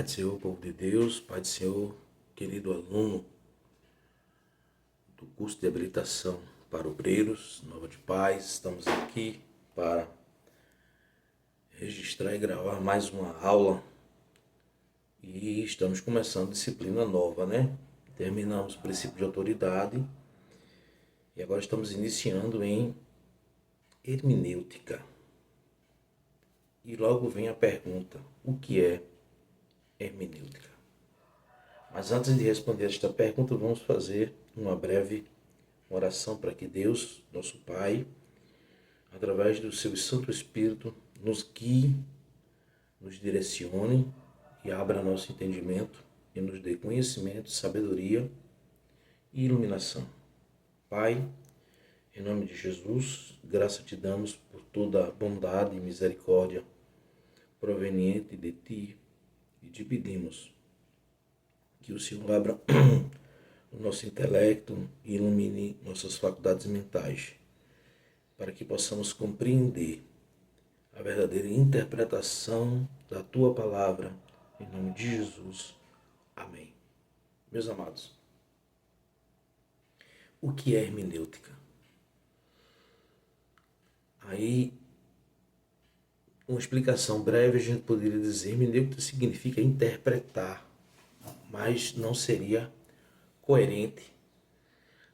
Pai do Senhor, povo de Deus, Pai do Senhor, querido aluno do curso de habilitação para obreiros, Nova de Paz, estamos aqui para registrar e gravar mais uma aula e estamos começando disciplina nova, né? Terminamos o princípio de autoridade e agora estamos iniciando em hermenêutica. E logo vem a pergunta, o que é hermenêutica? Mas antes de responder esta pergunta, vamos fazer uma breve oração para que Deus, nosso Pai, através do seu Santo Espírito, nos guie, nos direcione e abra nosso entendimento e nos dê conhecimento, sabedoria e iluminação. Pai, em nome de Jesus, graça te damos por toda a bondade e misericórdia proveniente de Ti e te pedimos que o Senhor abra o nosso intelecto e ilumine nossas faculdades mentais, para que possamos compreender a verdadeira interpretação da Tua palavra, em nome de Jesus. Amém. Meus amados, o que é hermenêutica? Aí, uma explicação breve, a gente poderia dizer, hermenêutica significa interpretar, mas não seria coerente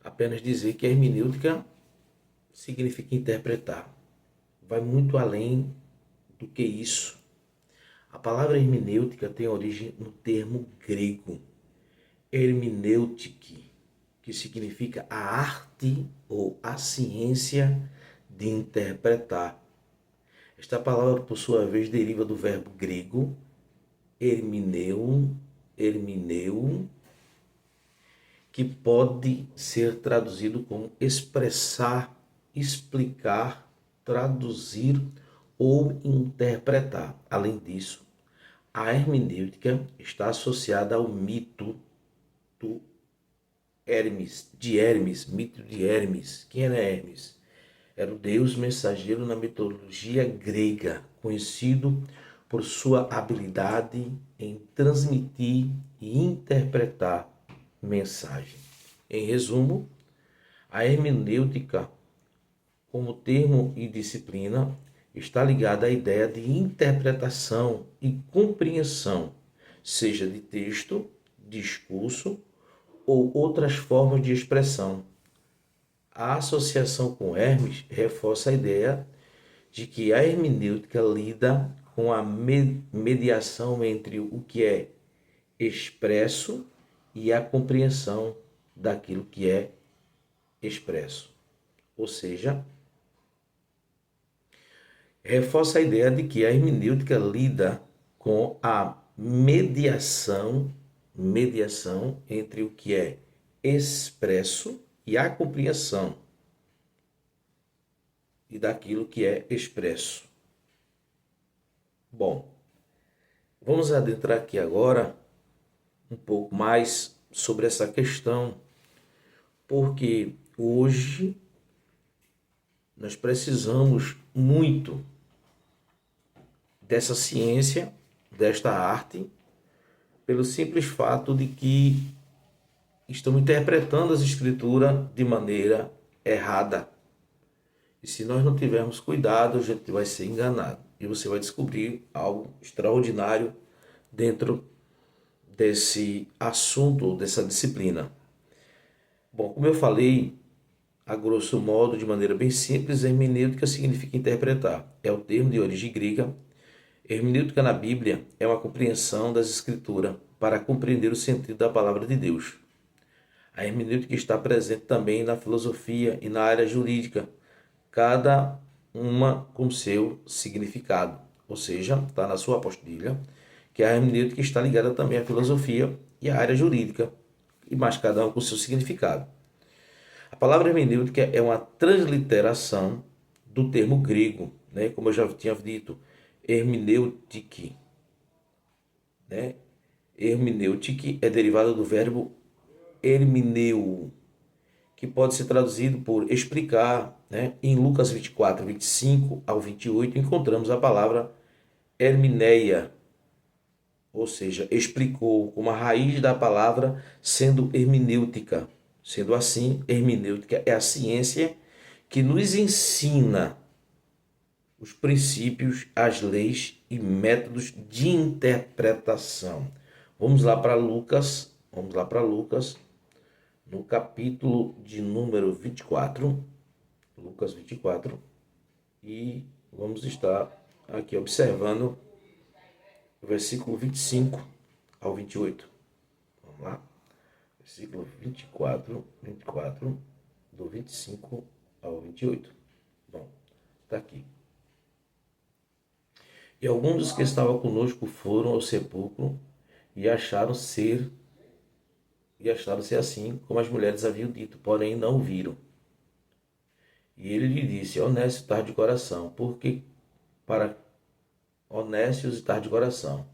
apenas dizer que a hermenêutica significa interpretar. Vai muito além do que isso. A palavra hermenêutica tem origem no termo grego hermenêutike, que significa a arte ou a ciência de interpretar. Esta palavra, por sua vez, deriva do verbo grego hermeneu, que pode ser traduzido como expressar, explicar, traduzir ou interpretar. Além disso, a hermenêutica está associada ao mito mito de Hermes. Quem era Hermes? Era o deus mensageiro na mitologia grega, conhecido por sua habilidade em transmitir e interpretar mensagem. Em resumo, a hermenêutica, como termo e disciplina, está ligada à ideia de interpretação e compreensão, seja de texto, discurso ou outras formas de expressão. A associação com Hermes reforça a ideia de que a hermenêutica lida com a mediação entre o que é expresso e a compreensão daquilo que é expresso. Ou seja, reforça a ideia de que a hermenêutica lida com a mediação entre o que é expresso e a compreensão e daquilo que é expresso. Bom, vamos adentrar aqui agora um pouco mais sobre essa questão, porque hoje nós precisamos muito dessa ciência, desta arte, pelo simples fato de que estamos interpretando as escrituras de maneira errada. E se nós não tivermos cuidado, a gente vai ser enganado. E você vai descobrir algo extraordinário dentro desse assunto, dessa disciplina. Bom, como eu falei, a grosso modo, de maneira bem simples, hermenêutica significa interpretar. É o termo de origem grega. Hermenêutica na Bíblia é uma compreensão das Escrituras para compreender o sentido da palavra de Deus. A hermenêutica está presente também na filosofia e na área jurídica, cada uma com seu significado. Ou seja, está na sua apostila, que a hermenêutica está ligada também à filosofia e à área jurídica, e mais cada uma com seu significado. A palavra hermenêutica é uma transliteração do termo grego, né? Como eu já tinha dito, hermenêutique. Né? Hermenêutique é derivada do verbo hermeneu, que pode ser traduzido por explicar. Né? Em Lucas 24, 25 ao 28, encontramos a palavra hermeneia, ou seja, explicou como a raiz da palavra sendo hermenêutica. Sendo assim, hermenêutica é a ciência que nos ensina os princípios, as leis e métodos de interpretação. Vamos lá para Lucas, no capítulo de número 24, Lucas 24, e vamos estar aqui observando o versículo 25 ao 28. Vamos lá? Versículo 24, do 25 ao 28. Bom, está aqui. E alguns dos que estavam conosco foram ao sepulcro e acharam-se assim como as mulheres haviam dito, porém não o viram. E ele lhe disse: honesto estar de coração, porque para honestos estar de coração,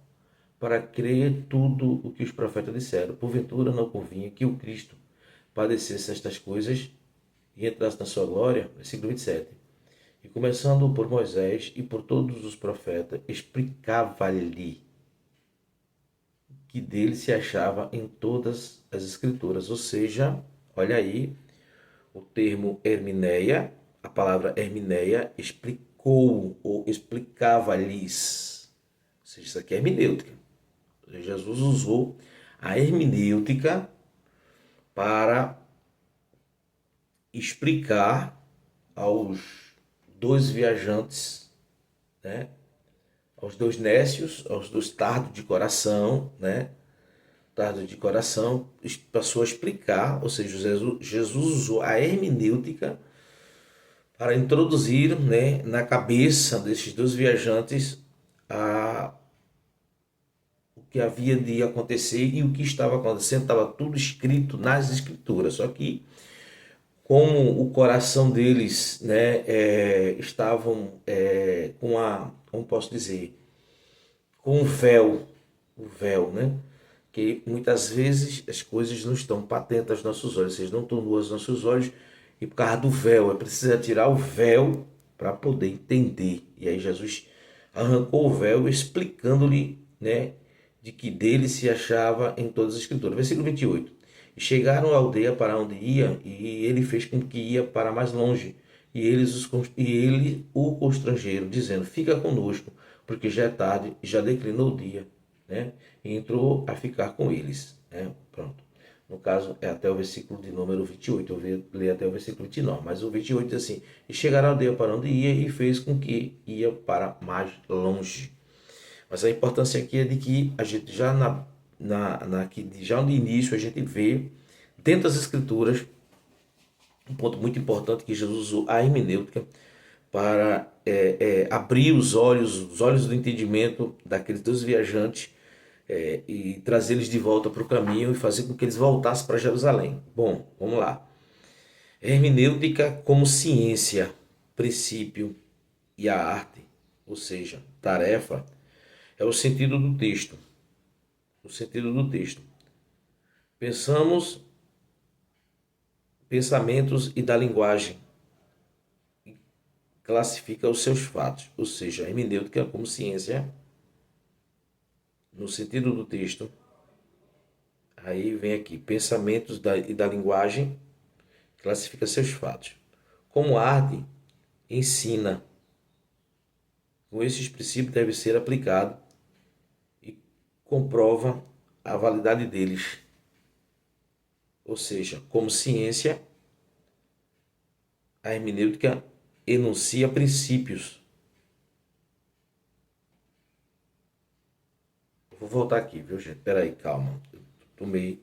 para crer tudo o que os profetas disseram, porventura não convinha que o Cristo padecesse estas coisas e entrasse na sua glória. Versículo 27. E começando por Moisés e por todos os profetas, explicava-lhe que dele se achava em todas as escrituras. Ou seja, olha aí o termo hermineia, a palavra hermineia, explicou ou explicava-lhes. Ou seja, isso aqui é hermenêutica. Jesus usou a hermenêutica para explicar aos dois viajantes, né? Aos dois nécios, aos dois tardos de coração, né? Tardo de coração, passou a explicar, ou seja, Jesus usou a hermenêutica para introduzir, né, na cabeça desses dois viajantes o que havia de acontecer e o que estava acontecendo, estava tudo escrito nas escrituras, só que como o coração deles, né, estavam com como posso dizer, com o véu, né? Que muitas vezes as coisas não estão patentes aos nossos olhos, vocês não estão nuas aos nossos olhos, e por causa do véu, é preciso tirar o véu para poder entender. E aí Jesus arrancou o véu explicando-lhe, né, de que dele se achava em todas as escrituras. Versículo 28. E chegaram à aldeia para onde ia, e ele fez com que ia para mais longe. E ele o constrangeram, dizendo: fica conosco, porque já é tarde e já declinou o dia. Né? E entrou a ficar com eles. Né? Pronto. No caso, é até o versículo de número 28. Eu vou ler até o versículo 29. Mas o 28 diz assim: e chegaram à aldeia para onde ia, e fez com que ia para mais longe. Mas a importância aqui é de que a gente já já no início a gente vê dentro das escrituras um ponto muito importante, que Jesus usou a hermenêutica para abrir os olhos do entendimento daqueles dois viajantes, e trazê-los de volta para o caminho e fazer com que eles voltassem para Jerusalém. Bom, vamos lá. Hermenêutica como ciência, princípio e a arte, ou seja, tarefa, é o sentido do texto. O sentido do texto. Pensamentos e da linguagem. Classifica os seus fatos, ou seja, a hermenêutica como ciência, no sentido do texto. Aí vem aqui, pensamentos e da linguagem, classifica seus fatos. Como arte, ensina. Com esses princípios deve ser aplicado e comprova a validade deles. Ou seja, como ciência, a hermenêutica enuncia princípios. Vou voltar aqui, viu, gente? Peraí, calma. Eu tomei.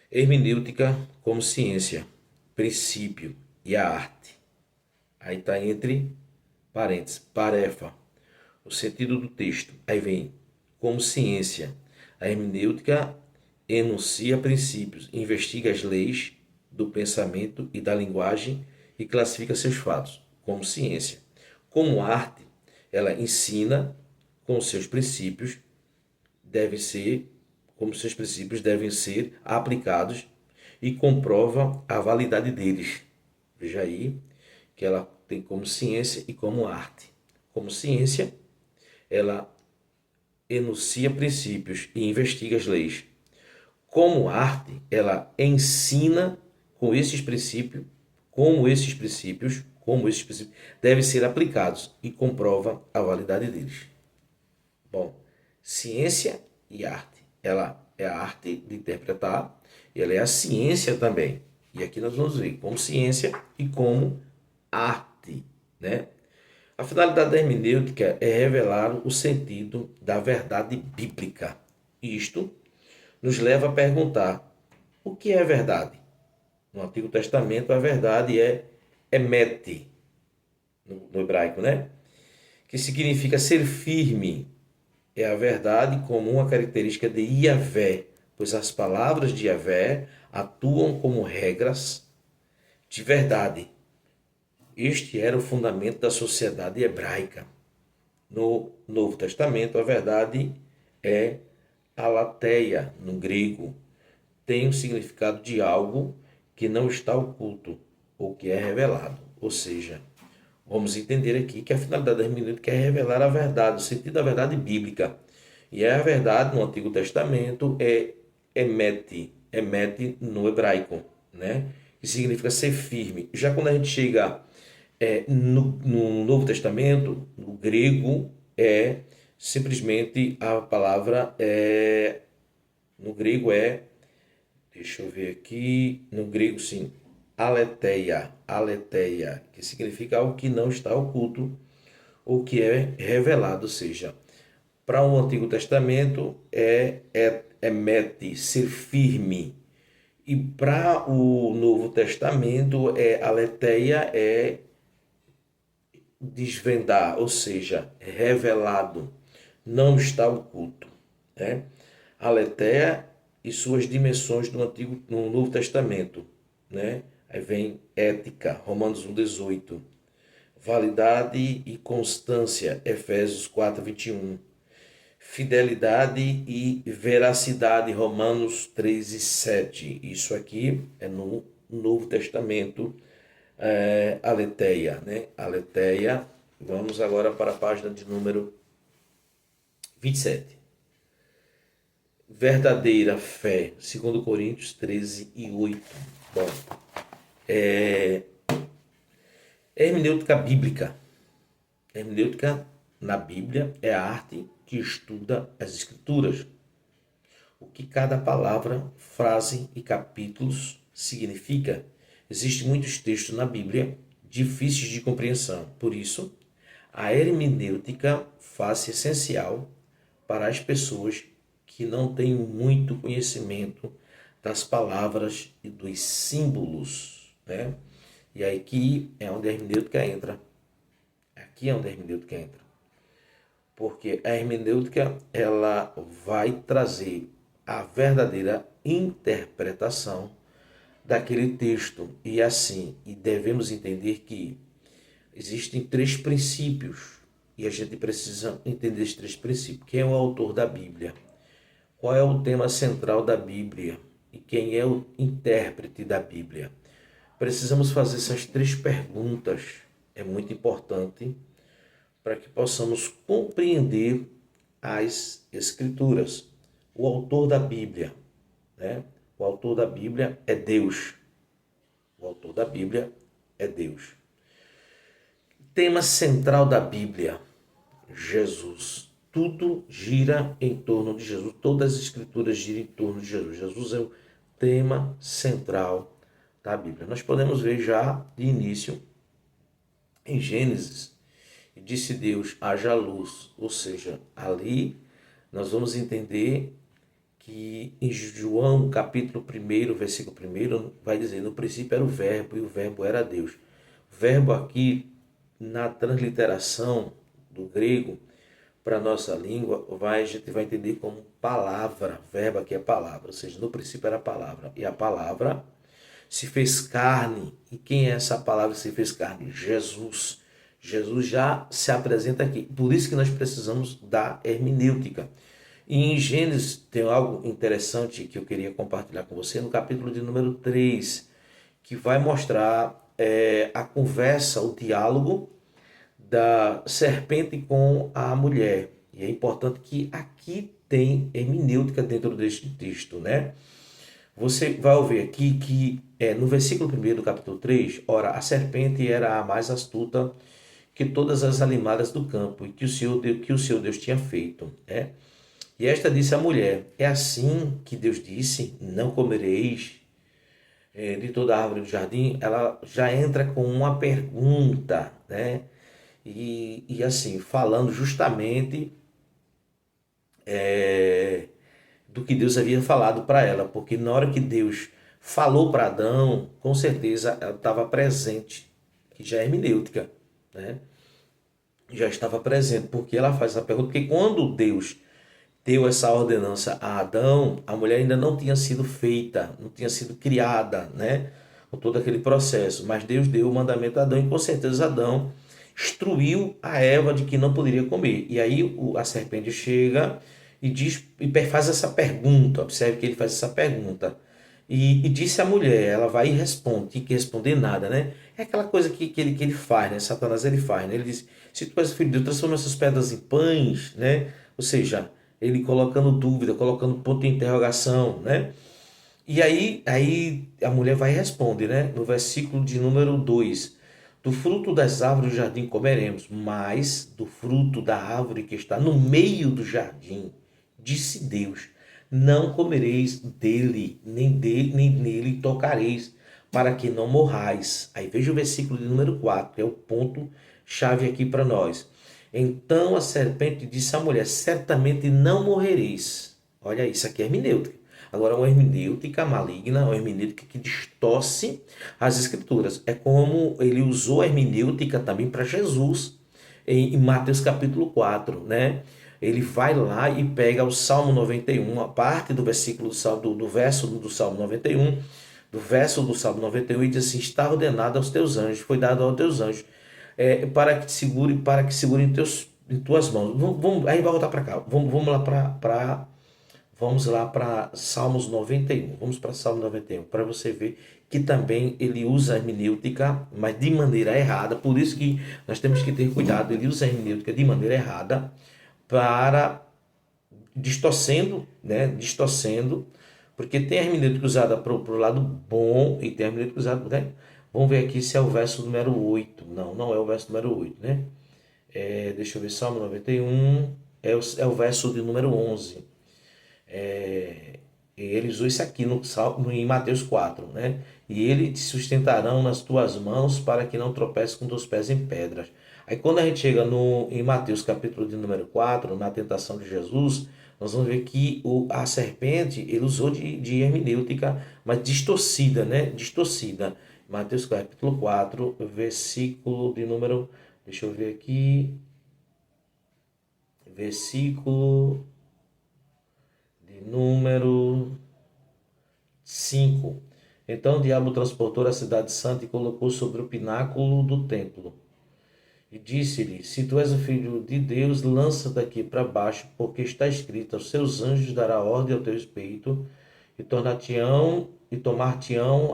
Hermenêutica como ciência, princípio e a arte. Aí está entre parênteses, tarefa, o sentido do texto. Aí vem como ciência. A hermenêutica enuncia princípios, investiga as leis do pensamento e da linguagem e classifica seus fatos, como ciência. Como arte, ela ensina com seus princípios, como seus princípios devem ser aplicados e comprova a validade deles. Veja aí que ela tem como ciência e como arte. Como ciência, ela enuncia princípios e investiga as leis. Como arte, ela ensina com esses princípios, como esses princípios devem ser aplicados e comprova a validade deles. Bom, ciência e arte. Ela é a arte de interpretar, e ela é a ciência também. E aqui nós vamos ver como ciência e como arte, né? A finalidade da hermenêutica é revelar o sentido da verdade bíblica. Isto nos leva a perguntar: o que é verdade? No Antigo Testamento, a verdade é emete, no hebraico, né? Que significa ser firme. É a verdade como uma característica de Yahvé, pois as palavras de Yahvé atuam como regras de verdade. Este era o fundamento da sociedade hebraica. No Novo Testamento, a verdade é aletheia, no grego. Tem o significado de algo que não está oculto ou que é revelado. Ou seja, vamos entender aqui que a finalidade da hermenêutica é revelar a verdade, o sentido da verdade bíblica. E a verdade no Antigo Testamento é emete no hebraico, né? Que significa ser firme. Já quando a gente chega no Novo Testamento, no grego, é simplesmente a palavra no grego deixa eu ver aqui, no grego sim, aletheia, que significa algo que não está oculto ou que é revelado, ou seja, para o Antigo Testamento emete, ser firme. E para o Novo Testamento, aletheia é desvendar, ou seja, revelado, não está oculto, né? Aletheia e suas dimensões no Novo Testamento, né? Aí vem ética, Romanos 1,18. Validade e constância, Efésios 4,21. Fidelidade e veracidade, Romanos 3,7. Isso aqui é no Novo Testamento, aletheia, né? Aletheia. Vamos agora para a página de número 27. Verdadeira fé, 2 Coríntios 13:8. Bom, hermenêutica bíblica. Hermenêutica na Bíblia é a arte que estuda as Escrituras. O que cada palavra, frase e capítulos significa. Existem muitos textos na Bíblia difíceis de compreensão. Por isso, a hermenêutica faz essencial para as pessoas que não têm muito conhecimento das palavras e dos símbolos, né? E aqui é onde a hermenêutica entra. Aqui é onde a hermenêutica entra. Porque a hermenêutica, ela vai trazer a verdadeira interpretação daquele texto. E devemos entender que existem 3 princípios. E a gente precisa entender esses 3 princípios. Quem é o autor da Bíblia? Qual é o tema central da Bíblia? E quem é o intérprete da Bíblia? Precisamos fazer essas 3 perguntas. É muito importante para que possamos compreender as Escrituras. O autor da Bíblia, né? O autor da Bíblia é Deus. O autor da Bíblia é Deus. Tema central da Bíblia, Jesus. Tudo gira em torno de Jesus. Todas as Escrituras giram em torno de Jesus. Jesus é o tema central da Bíblia. Nós podemos ver já de início em Gênesis. E disse Deus, haja luz. Ou seja, ali nós vamos entender que em João capítulo 1, versículo 1, vai dizer, no princípio era o verbo e o verbo era Deus. O verbo aqui, na transliteração do grego para a nossa língua, a gente vai entender como palavra. Verbo aqui é palavra, ou seja, no princípio era a palavra. E a palavra se fez carne. E quem é essa palavra que se fez carne? Jesus. Jesus já se apresenta aqui. Por isso que nós precisamos da hermenêutica. E em Gênesis tem algo interessante que eu queria compartilhar com você no capítulo de número 3, que vai mostrar a conversa, o diálogo da serpente com a mulher. E é importante que aqui tem hermenêutica dentro deste texto, né? Você vai ouvir aqui que no versículo 1 do capítulo 3, ora, a serpente era a mais astuta que todas as animadas do campo e que o Senhor Deus tinha feito, né? E esta disse à mulher, é assim que Deus disse, não comereis de toda a árvore do jardim. Ela já entra com uma pergunta, né? E assim, falando justamente do que Deus havia falado para ela, porque na hora que Deus falou para Adão, com certeza ela estava presente, que já é hermenêutica, né? Já estava presente, porque ela faz essa pergunta, porque quando Deus deu essa ordenança a Adão, a mulher ainda não tinha sido feita, não tinha sido criada, né? Com todo aquele processo, mas Deus deu o mandamento a Adão e com certeza Adão instruiu a Eva de que não poderia comer. E aí a serpente chega e diz e faz essa pergunta. Observe que ele faz essa pergunta. E disse à mulher, ela vai e responde, tem que responder nada, né? É aquela coisa que ele faz, né? Satanás ele faz, né? Ele diz, se tu és filho de Deus, transforma essas pedras em pães, né? Ou seja, ele colocando dúvida, colocando ponto de interrogação, né? E aí a mulher vai e responde, né? No versículo de número 2: do fruto das árvores do jardim comeremos, mas do fruto da árvore que está no meio do jardim, disse Deus, não comereis dele, nem nele tocareis, para que não morrais. Aí veja o versículo de número 4, que é o ponto chave aqui para nós. Então a serpente disse à mulher, certamente não morrereis. Olha, isso aqui é hermenêutica. Agora, uma hermenêutica maligna, uma hermenêutica que distorce as escrituras. É como ele usou a hermenêutica também para Jesus, em Mateus capítulo 4, né? Ele vai lá e pega o Salmo 91, a parte do versículo do verso do Salmo 91, do verso do Salmo 91, e diz assim, está ordenado aos teus anjos, foi dado aos teus anjos, para que segurem em tuas mãos. Aí vai voltar para cá. Vamos lá para Salmos 91. Vamos para Salmo 91, para você ver que também ele usa a hermenêutica, mas de maneira errada. Por isso que nós temos que ter cuidado. Ele usa a hermenêutica de maneira errada, para distorcendo, né? Distorcendo, porque tem a hermenêutica usada para o lado bom e tem a hermenêutica usada, né? Vamos ver aqui se é o verso número 8. Não, não é o verso número 8, né? Deixa eu ver, Salmo 91 é o verso de número 11. Ele usou isso aqui em Mateus 4, né? E ele te sustentarão nas tuas mãos para que não tropeces com teus pés em pedras. Aí quando a gente chega em Mateus capítulo de número 4, na tentação de Jesus, nós vamos ver que a serpente, ele usou de hermenêutica, mas distorcida, né? Distorcida. Mateus capítulo 4, versículo de número, deixa eu ver aqui, versículo número 5. Então o diabo transportou a cidade santa e colocou sobre o pináculo do templo. E disse-lhe, se tu és o filho de Deus, lança daqui para baixo, porque está escrito, aos seus anjos dará ordem ao teu respeito, e tomar-te-ão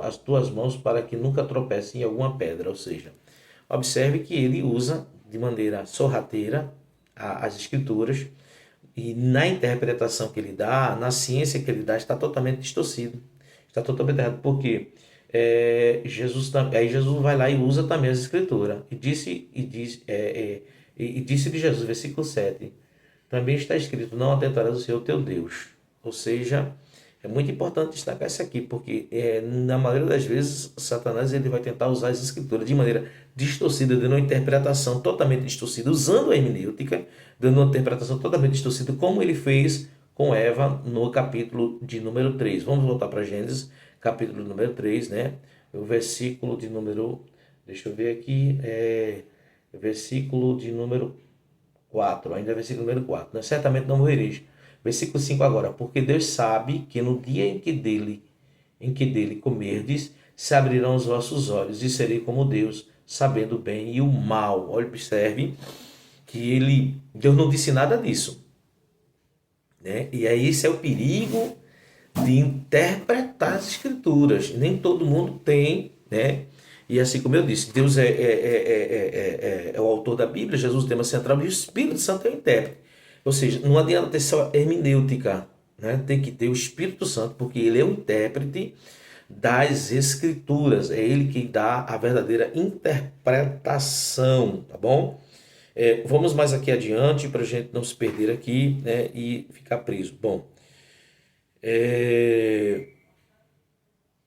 as tuas mãos para que nunca tropece em alguma pedra. Ou seja, observe que ele usa de maneira sorrateira as escrituras, e na interpretação que ele dá, na ciência que ele dá, está totalmente distorcido. Está totalmente errado. Por quê? Aí Jesus vai lá e usa também as escrituras. E disse de Jesus, versículo 7, também está escrito, não atentarás ao Senhor teu Deus. Ou seja, é muito importante destacar isso aqui, porque na maioria das vezes Satanás ele vai tentar usar as escrituras de maneira distorcida, dando uma interpretação totalmente distorcida, usando a hermenêutica, dando uma interpretação totalmente distorcida, como ele fez com Eva no capítulo de número 3. Vamos voltar para Gênesis, capítulo número 3, né? O versículo de número, deixa eu ver aqui, versículo de número 4, ainda é versículo número 4, né? Certamente não morrereis. Versículo 5 agora, porque Deus sabe que no dia em que dele comerdes, se abrirão os vossos olhos e serei como Deus, sabendo o bem e o mal. Olha, observe que Deus não disse nada disso, né? E aí esse é o perigo de interpretar as escrituras. Nem todo mundo tem, né? E assim como eu disse, Deus é o autor da Bíblia, Jesus é o tema central e o Espírito Santo é o intérprete. Ou seja, não adianta ter só hermenêutica, né? Tem que ter o Espírito Santo, porque ele é o intérprete das Escrituras, é ele quem dá a verdadeira interpretação, tá bom? Vamos mais aqui adiante para a gente não se perder aqui, né, e ficar preso. Bom,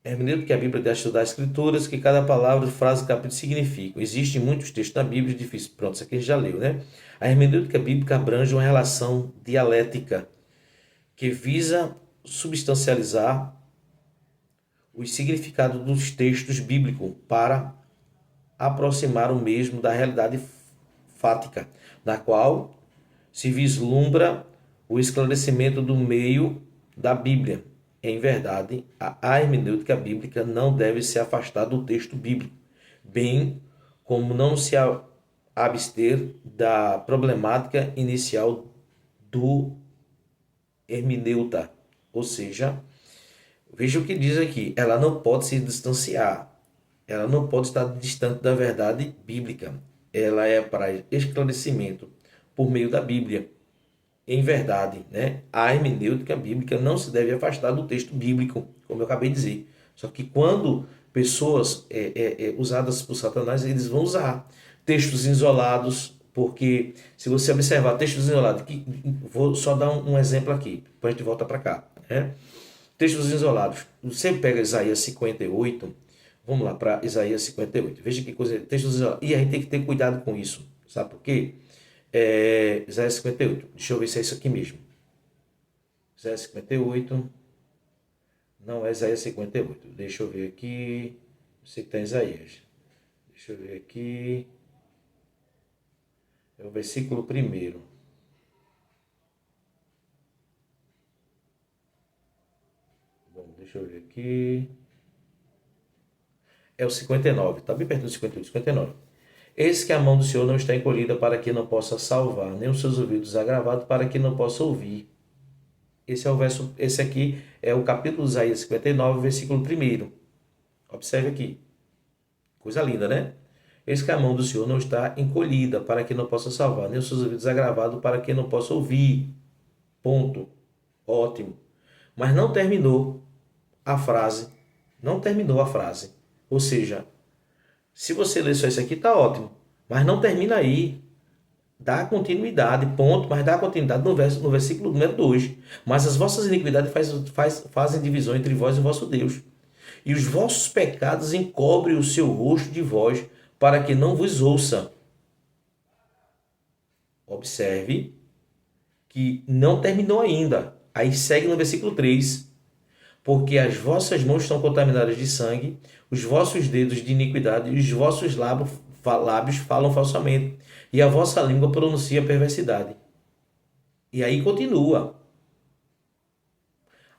hermenêutica é a Bíblia de estudar as Escrituras, que cada palavra, frase, capítulo significa. Existem muitos textos na Bíblia difíceis. Pronto, isso aqui a gente já leu, né? A hermenêutica bíblica abrange uma relação dialética que visa substancializar os significados dos textos bíblicos para aproximar o mesmo da realidade fática, na qual se vislumbra o esclarecimento do meio da Bíblia. Em verdade, a hermenêutica bíblica não deve se afastar do texto bíblico, bem como não se abster da problemática inicial do hermeneuta. Ou seja, veja o que diz aqui, ela não pode se distanciar, ela não pode estar distante da verdade bíblica. Ela é para esclarecimento por meio da Bíblia. Em verdade, né? A hermenêutica bíblica não se deve afastar do texto bíblico, como eu acabei de dizer. Só que quando pessoas usadas por Satanás, eles vão usar textos isolados, porque se você observar textos isolados, vou só dar um exemplo aqui, depois a gente volta para cá, né? Textos isolados. Você pega Isaías 58, vamos lá para Isaías 58. Veja que coisa, textos isolados. E a gente tem que ter cuidado com isso. Sabe por quê? Isaías 58. Deixa eu ver se é isso aqui mesmo. Isaías 58. Não é Isaías 58. Deixa eu ver aqui. Eu sei que está em Isaías. Deixa eu ver aqui. É o versículo 1. Bom, deixa eu ver aqui. É o 59. Está bem perto do 58. 59. Eis que a mão do Senhor não está encolhida para que não possa salvar, nem os seus ouvidos agravados para que não possa ouvir. Esse aqui é o capítulo de Isaías 59, versículo 1. Observe aqui. Coisa linda, né? Eis que a mão do Senhor não está encolhida para que não possa salvar, nem os seus ouvidos agravados para que não possa ouvir. Ponto. Ótimo. Mas não terminou a frase. Não terminou a frase. Ou seja, se você ler só isso aqui, tá ótimo. Mas não termina aí. Dá continuidade, ponto, mas dá continuidade no versículo número 2. Mas as vossas iniquidades fazem divisão entre vós e vosso Deus. E os vossos pecados encobrem o seu rosto de vós, para que não vos ouça. Observe que não terminou ainda. Aí segue no versículo 3. Porque as vossas mãos estão contaminadas de sangue, os vossos dedos de iniquidade e os vossos lábios falam falsamente, e a vossa língua pronuncia perversidade. E aí continua.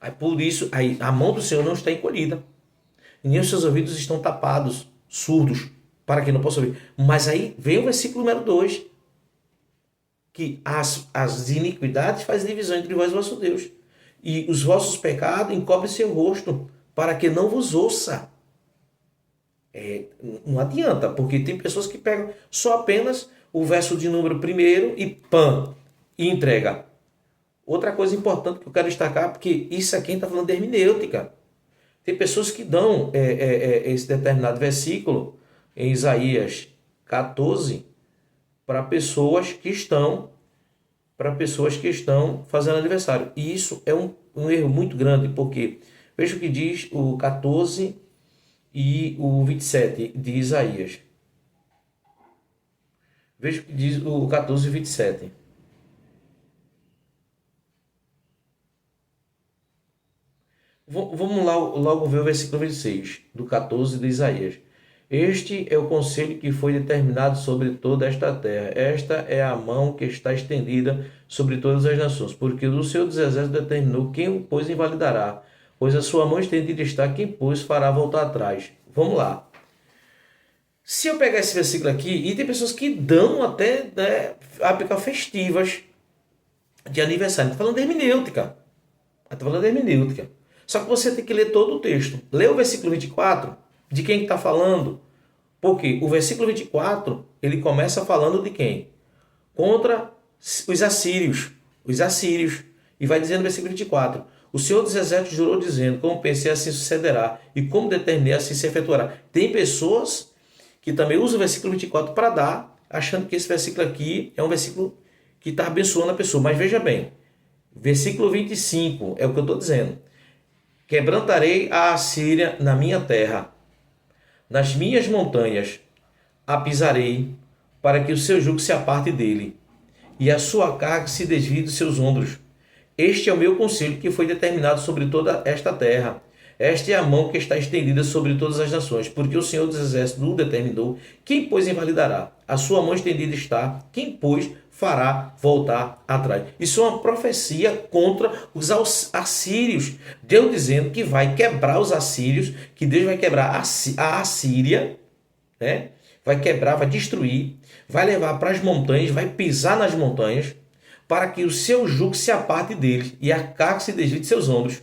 Aí por isso, aí, a mão do Senhor não está encolhida, nem os seus ouvidos estão tapados, surdos, para que não possa ouvir. Mas aí vem o versículo número 2, que as iniquidades fazem divisão entre vós e vosso Deus, e os vossos pecados encobrem seu rosto, para que não vos ouça. Não adianta, porque tem pessoas que pegam só apenas o verso de número 1 e pã, e entrega. Outra coisa importante que eu quero destacar, porque isso aqui está falando de hermenêutica. Tem pessoas que dão esse determinado versículo em Isaías 14 para pessoas que estão fazendo aniversário. E isso é um erro muito grande, porque veja o que diz o 14 e o 27 de Isaías. Veja o que diz o 14 e 27. Vamos lá logo ver o versículo 26 do 14 de Isaías. Este é o conselho que foi determinado sobre toda esta terra. Esta é a mão que está estendida sobre todas as nações, porque o Senhor dos Exércitos determinou quem o pois invalidará, pois a sua mão estendida está, quem pois fará voltar atrás. Vamos lá. Se eu pegar esse versículo aqui, e tem pessoas que dão até, né, aplicar festivas de aniversário. Está falando de hermenêutica. Está falando de hermenêutica. Só que você tem que ler todo o texto. Lê o versículo 24, de quem está falando. Porque o versículo 24, ele começa falando de quem? Contra os assírios. os assírios. E vai dizendo no versículo 24: o Senhor dos Exércitos jurou dizendo, como pensei assim sucederá, e como determinei assim se efetuará. Tem pessoas que também usam o versículo 24 para dar, achando que esse versículo aqui é um versículo que está abençoando a pessoa. Mas veja bem, versículo 25 é o que eu estou dizendo. Quebrantarei a Assíria na minha terra, nas minhas montanhas a pisarei, para que o seu jugo se aparte dele, e a sua carga se desvie dos seus ombros. Este é o meu conselho que foi determinado sobre toda esta terra. Esta é a mão que está estendida sobre todas as nações, porque o Senhor dos Exércitos o determinou. Quem, pois, invalidará? A sua mão estendida está. Quem, pois, fará voltar atrás? Isso é uma profecia contra os assírios. Deus dizendo que vai quebrar os assírios, que Deus vai quebrar a Assíria, né? Vai quebrar, vai destruir, vai levar para as montanhas, vai pisar nas montanhas, para que o seu jugo se aparte dele e a carga se desvie de seus ombros.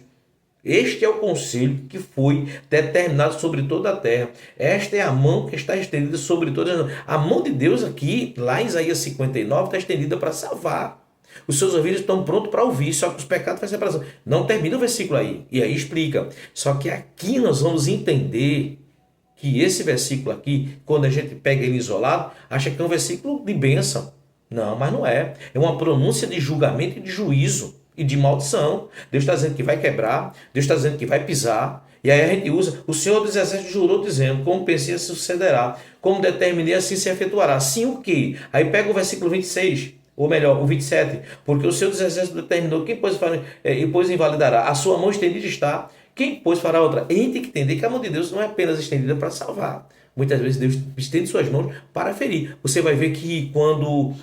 Este é o conselho que foi determinado sobre toda a terra. Esta é a mão que está estendida sobre todas as. A mão de Deus aqui, lá em Isaías 59, está estendida para salvar. Os seus ouvidos estão prontos para ouvir, só que os pecados fazem separação. Não termina o versículo aí. E aí explica. Só que aqui nós vamos entender que esse versículo aqui, quando a gente pega ele isolado, acha que é um versículo de bênção. Não, mas não é. É uma pronúncia de julgamento e de juízo e de maldição. Deus está dizendo que vai quebrar, Deus está dizendo que vai pisar. E aí a gente usa, o Senhor dos Exércitos jurou dizendo, como pensei assim sucederá, como determinei assim se efetuará. Sim o quê? Aí pega o versículo 26, ou melhor, o 27, porque o Senhor dos Exércitos determinou, quem pois invalidará? A sua mão estendida está, quem pois fará outra? A gente tem que entender que a mão de Deus não é apenas estendida para salvar. Muitas vezes Deus estende suas mãos para ferir. Você vai ver que quando,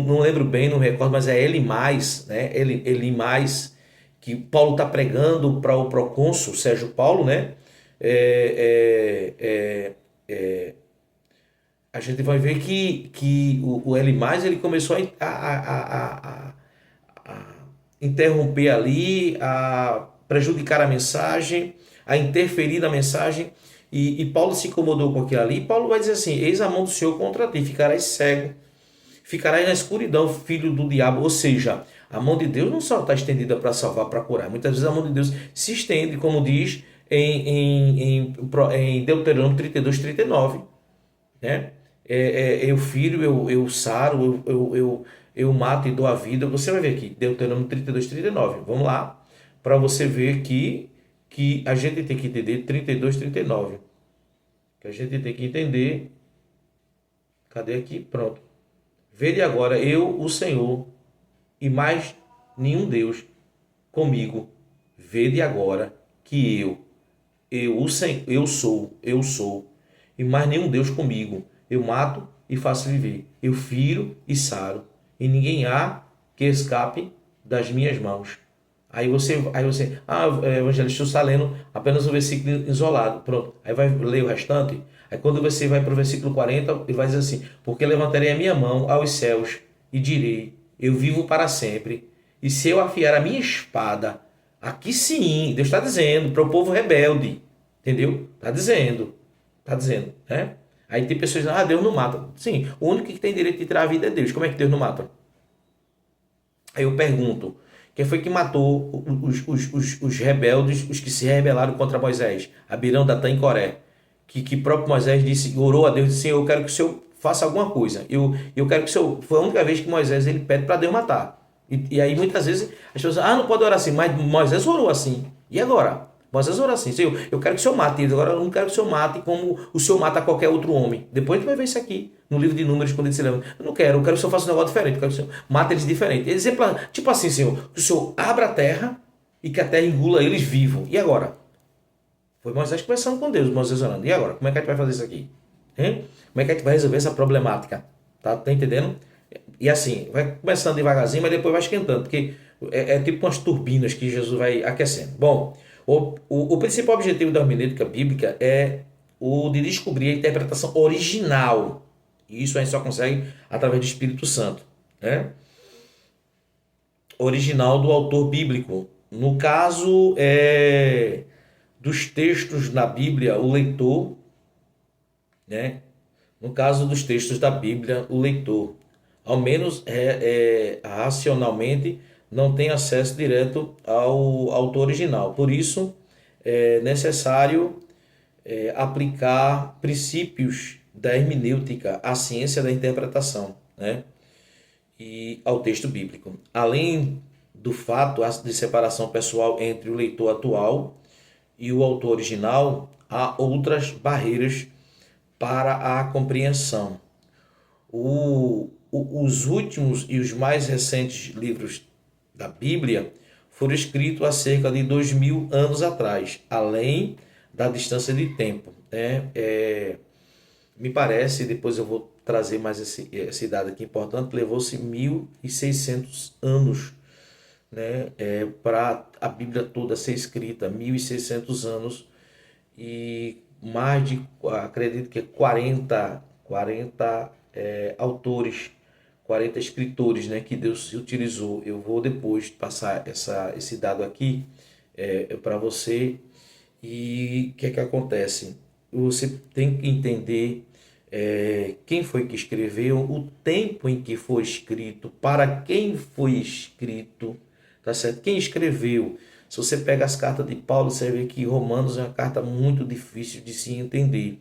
não lembro bem, não recordo, mas é Elimais, né? Elimais, que Paulo está pregando para o procônsul Sérgio Paulo, né? A gente vai ver que o Elimais ele começou a interromper ali, a prejudicar a mensagem, a interferir na mensagem, e Paulo se incomodou com aquilo ali. E Paulo vai dizer assim: eis a mão do Senhor contra ti, ficarás cego, ficarás na escuridão, filho do diabo. Ou seja, a mão de Deus não só está estendida para salvar, para curar. Muitas vezes a mão de Deus se estende, como diz em Deuteronômio 32, 39, né? Eu filho, eu saro, eu mato e dou a vida. Você vai ver aqui, Deuteronômio 32, 39. Vamos lá, para você ver que a gente tem que entender 32, 39. Que a gente tem que entender. Cadê aqui? Pronto. Vede agora, eu, o Senhor, e mais nenhum Deus comigo. Vede agora que eu sou, e mais nenhum Deus comigo. Eu mato e faço viver. Eu firo e saro. E ninguém há que escape das minhas mãos. Aí você, evangelista, está lendo apenas o versículo isolado. Pronto. Aí vai ler o restante. Aí quando você vai para o versículo 40, ele vai dizer assim: porque levantarei a minha mão aos céus e direi, eu vivo para sempre. E se eu afiar a minha espada, aqui sim, Deus está dizendo para o povo rebelde. Entendeu? Está dizendo, né? Aí tem pessoas dizendo, Deus não mata. Sim, o único que tem direito de tirar a vida é Deus. Como é que Deus não mata? Aí eu pergunto, quem foi que matou os rebeldes, os que se rebelaram contra Moisés? Abirão, Datã e Coré. Que próprio Moisés disse, orou a Deus e disse, Senhor, eu quero que o Senhor faça alguma coisa. Eu quero que o Senhor... Foi a única vez que Moisés ele pede para Deus matar. E aí muitas vezes as pessoas não pode orar assim, mas Moisés orou assim. E agora? Moisés orou assim, Senhor, eu quero que o Senhor mate eles, agora eu não quero que o Senhor mate como o Senhor mata qualquer outro homem. Depois a gente vai ver isso aqui, no livro de Números, quando ele se lembra. Eu quero que o Senhor faça um negócio diferente, eu quero que o Senhor mate eles diferente. Exemplo, tipo assim, Senhor, que o Senhor abra a terra e que a terra engula eles vivos. E agora? Foi Moisés conversando com Deus, Moisés orando. E agora? Como é que a gente vai fazer isso aqui? Hein? Como é que a gente vai resolver essa problemática? Tá entendendo? E assim, vai começando devagarzinho, mas depois vai esquentando, porque é tipo umas turbinas que Jesus vai aquecendo. Bom, o principal objetivo da hermenêutica bíblica é o de descobrir a interpretação original. E isso a gente só consegue através do Espírito Santo, né? Original do autor bíblico. No caso dos textos na Bíblia, o leitor, né? No caso dos textos da Bíblia, o leitor. ao menos racionalmente, não tem acesso direto ao autor original. Por isso, é necessário aplicar princípios da hermenêutica à ciência da interpretação, né? E ao texto bíblico. Além do fato de separação pessoal entre o leitor atual e o autor original, há outras barreiras para a compreensão. Os últimos e os mais recentes livros da Bíblia foram escritos há cerca de 2000 anos atrás, além da distância de tempo, né? Me parece, depois eu vou trazer mais esse dado aqui importante, levou-se 1.600 anos, né, para a Bíblia toda ser escrita, 1.600 anos, e mais de, acredito que 40 autores, 40 escritores, né, que Deus utilizou. Eu vou depois passar esse dado aqui para você. E o que é que acontece? Você tem que entender quem foi que escreveu, o tempo em que foi escrito, para quem foi escrito, tá certo? Quem escreveu. Se você pega as cartas de Paulo, você vê que Romanos é uma carta muito difícil de se entender.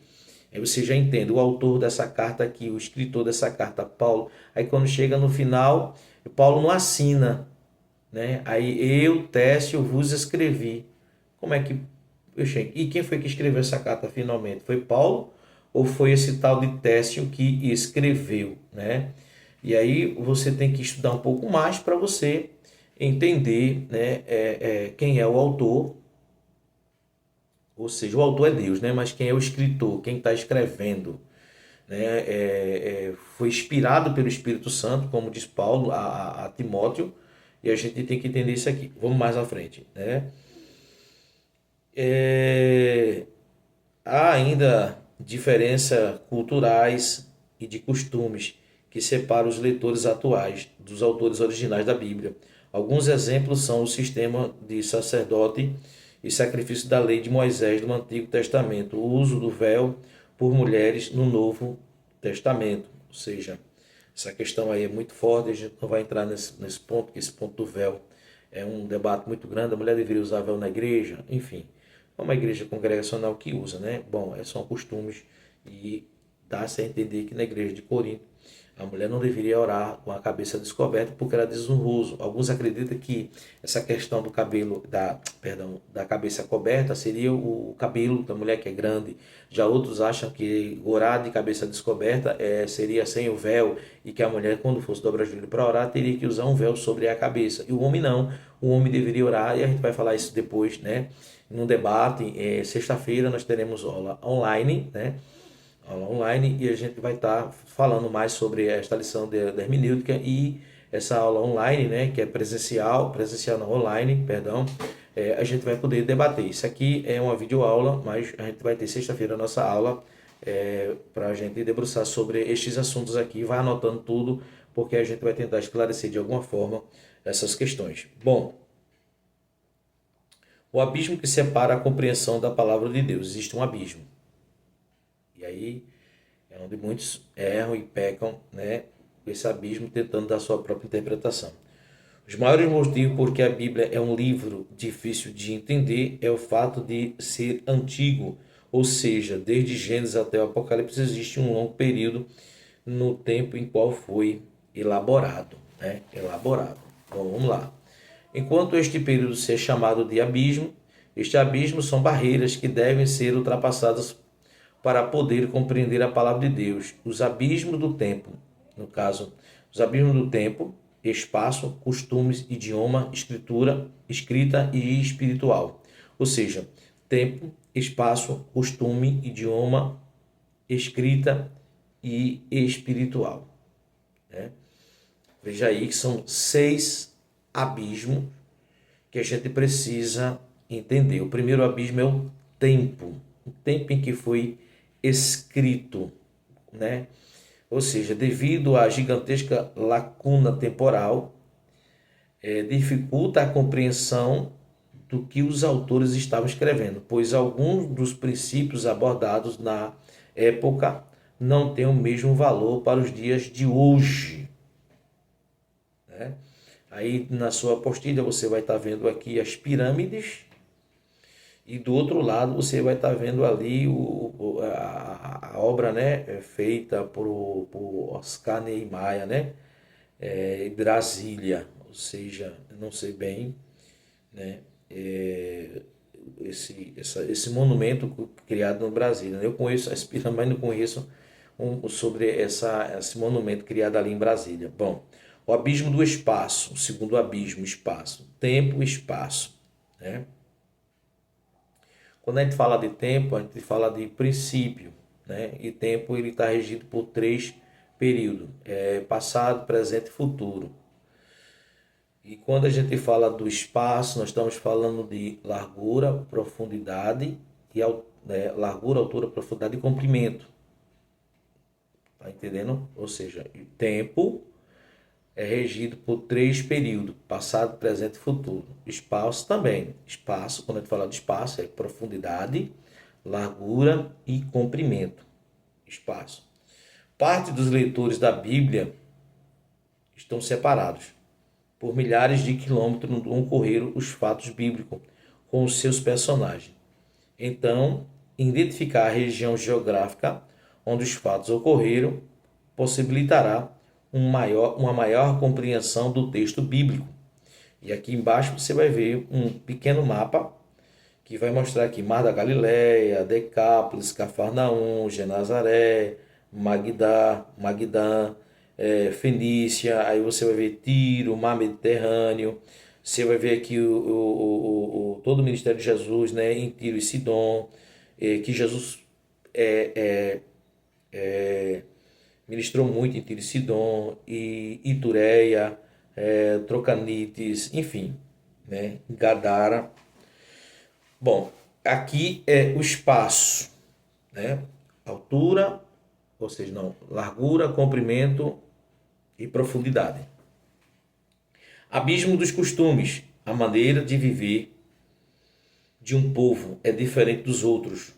Aí você já entende o autor dessa carta aqui, o escritor dessa carta, Paulo. Aí quando chega no final, Paulo não assina, né? Aí eu, Técio, vos escrevi. Como é que eu chego? E quem foi que escreveu essa carta finalmente? Foi Paulo ou foi esse tal de Técio que escreveu, né? E aí você tem que estudar um pouco mais para você entender, né, quem é o autor, ou seja, o autor é Deus, né? Mas quem é o escritor, quem está escrevendo, né? Foi inspirado pelo Espírito Santo, como diz Paulo a Timóteo, e a gente tem que entender isso aqui. Vamos mais à frente, né? Há ainda diferenças culturais e de costumes que separam os leitores atuais dos autores originais da Bíblia. Alguns exemplos são o sistema de sacerdote e sacrifício da lei de Moisés no Antigo Testamento, o uso do véu por mulheres no Novo Testamento. Ou seja, essa questão aí é muito forte, a gente não vai entrar nesse ponto, que esse ponto do véu é um debate muito grande. A mulher deveria usar véu na igreja, enfim. É uma igreja congregacional que usa, né? Bom, são costumes, e dá-se a entender que na igreja de Corinto a mulher não deveria orar com a cabeça descoberta porque era desonroso. Alguns acreditam que essa questão do cabelo, da cabeça coberta seria o cabelo da mulher que é grande. Já outros acham que orar de cabeça descoberta seria sem o véu, e que a mulher, quando fosse dobrar o joelho para orar, teria que usar um véu sobre a cabeça. E o homem não. O homem deveria orar, e a gente vai falar isso depois, né? Num debate. Sexta-feira nós teremos aula online, né? Aula online, e a gente vai estar falando mais sobre esta lição da hermenêutica, e essa aula online, né, que é presencial não, online, perdão, a gente vai poder debater. Isso aqui é uma videoaula, mas a gente vai ter sexta-feira a nossa aula para a gente debruçar sobre estes assuntos aqui. Vai anotando tudo, porque a gente vai tentar esclarecer de alguma forma essas questões. Bom, o abismo que separa a compreensão da palavra de Deus. Existe um abismo. E aí é onde muitos erram e pecam, né? Esse abismo, tentando dar sua própria interpretação. Os maiores motivos por que a Bíblia é um livro difícil de entender é o fato de ser antigo, ou seja, desde Gênesis até o Apocalipse existe um longo período no tempo em qual foi elaborado, né? Elaborado. Bom, vamos lá. Enquanto este período ser chamado de abismo, este abismo são barreiras que devem ser ultrapassadas para poder compreender a palavra de Deus. Os abismos do tempo, no caso, os abismos do tempo, espaço, costumes, idioma, escrita e espiritual. Ou seja, tempo, espaço, costume, idioma, escrita e espiritual, né? Veja aí que são 6 abismos que a gente precisa entender. O primeiro abismo é o tempo em que foi escrito, né? Ou seja, devido à gigantesca lacuna temporal, dificulta a compreensão do que os autores estavam escrevendo, pois alguns dos princípios abordados na época não têm o mesmo valor para os dias de hoje. né? Aí na sua apostila você vai estar vendo aqui as pirâmides e do outro lado você vai estar vendo ali a obra, né, feita por Oscar Niemeyer, né, em Brasília, ou seja, não sei bem, né, esse monumento criado no Brasil. Né? Eu conheço as pirâmides, mas não conheço sobre esse monumento criado ali em Brasília. Bom, o abismo do espaço, o segundo abismo, espaço, tempo e espaço, né? Quando a gente fala de tempo, a gente fala de princípio, né? E tempo ele está regido por três períodos: passado, presente e futuro. E quando a gente fala do espaço, nós estamos falando de largura, profundidade e largura, altura, profundidade e comprimento. Tá entendendo? Ou seja, o tempo é regido por três períodos: passado, presente e futuro. Espaço também. Espaço, quando a gente fala de espaço, é profundidade, largura e comprimento. Espaço. Parte dos leitores da Bíblia estão separados. Por milhares de quilômetros não ocorreram os fatos bíblicos com os seus personagens. Então, identificar a região geográfica onde os fatos ocorreram possibilitará uma maior compreensão do texto bíblico. E aqui embaixo você vai ver um pequeno mapa que vai mostrar aqui Mar da Galileia, Decápolis, Cafarnaum, Genazaré, Magdã, Fenícia, aí você vai ver Tiro, Mar Mediterrâneo, você vai ver aqui todo o ministério de Jesus, né, em Tiro e Sidom, que Jesus ministrou muito em Tiro e Sidom, e Itureia, Trocanites, enfim, né, Gadara. Bom, aqui é o espaço, né, altura, ou seja, não, largura, comprimento e profundidade. Abismo dos costumes. A maneira de viver de um povo é diferente dos outros.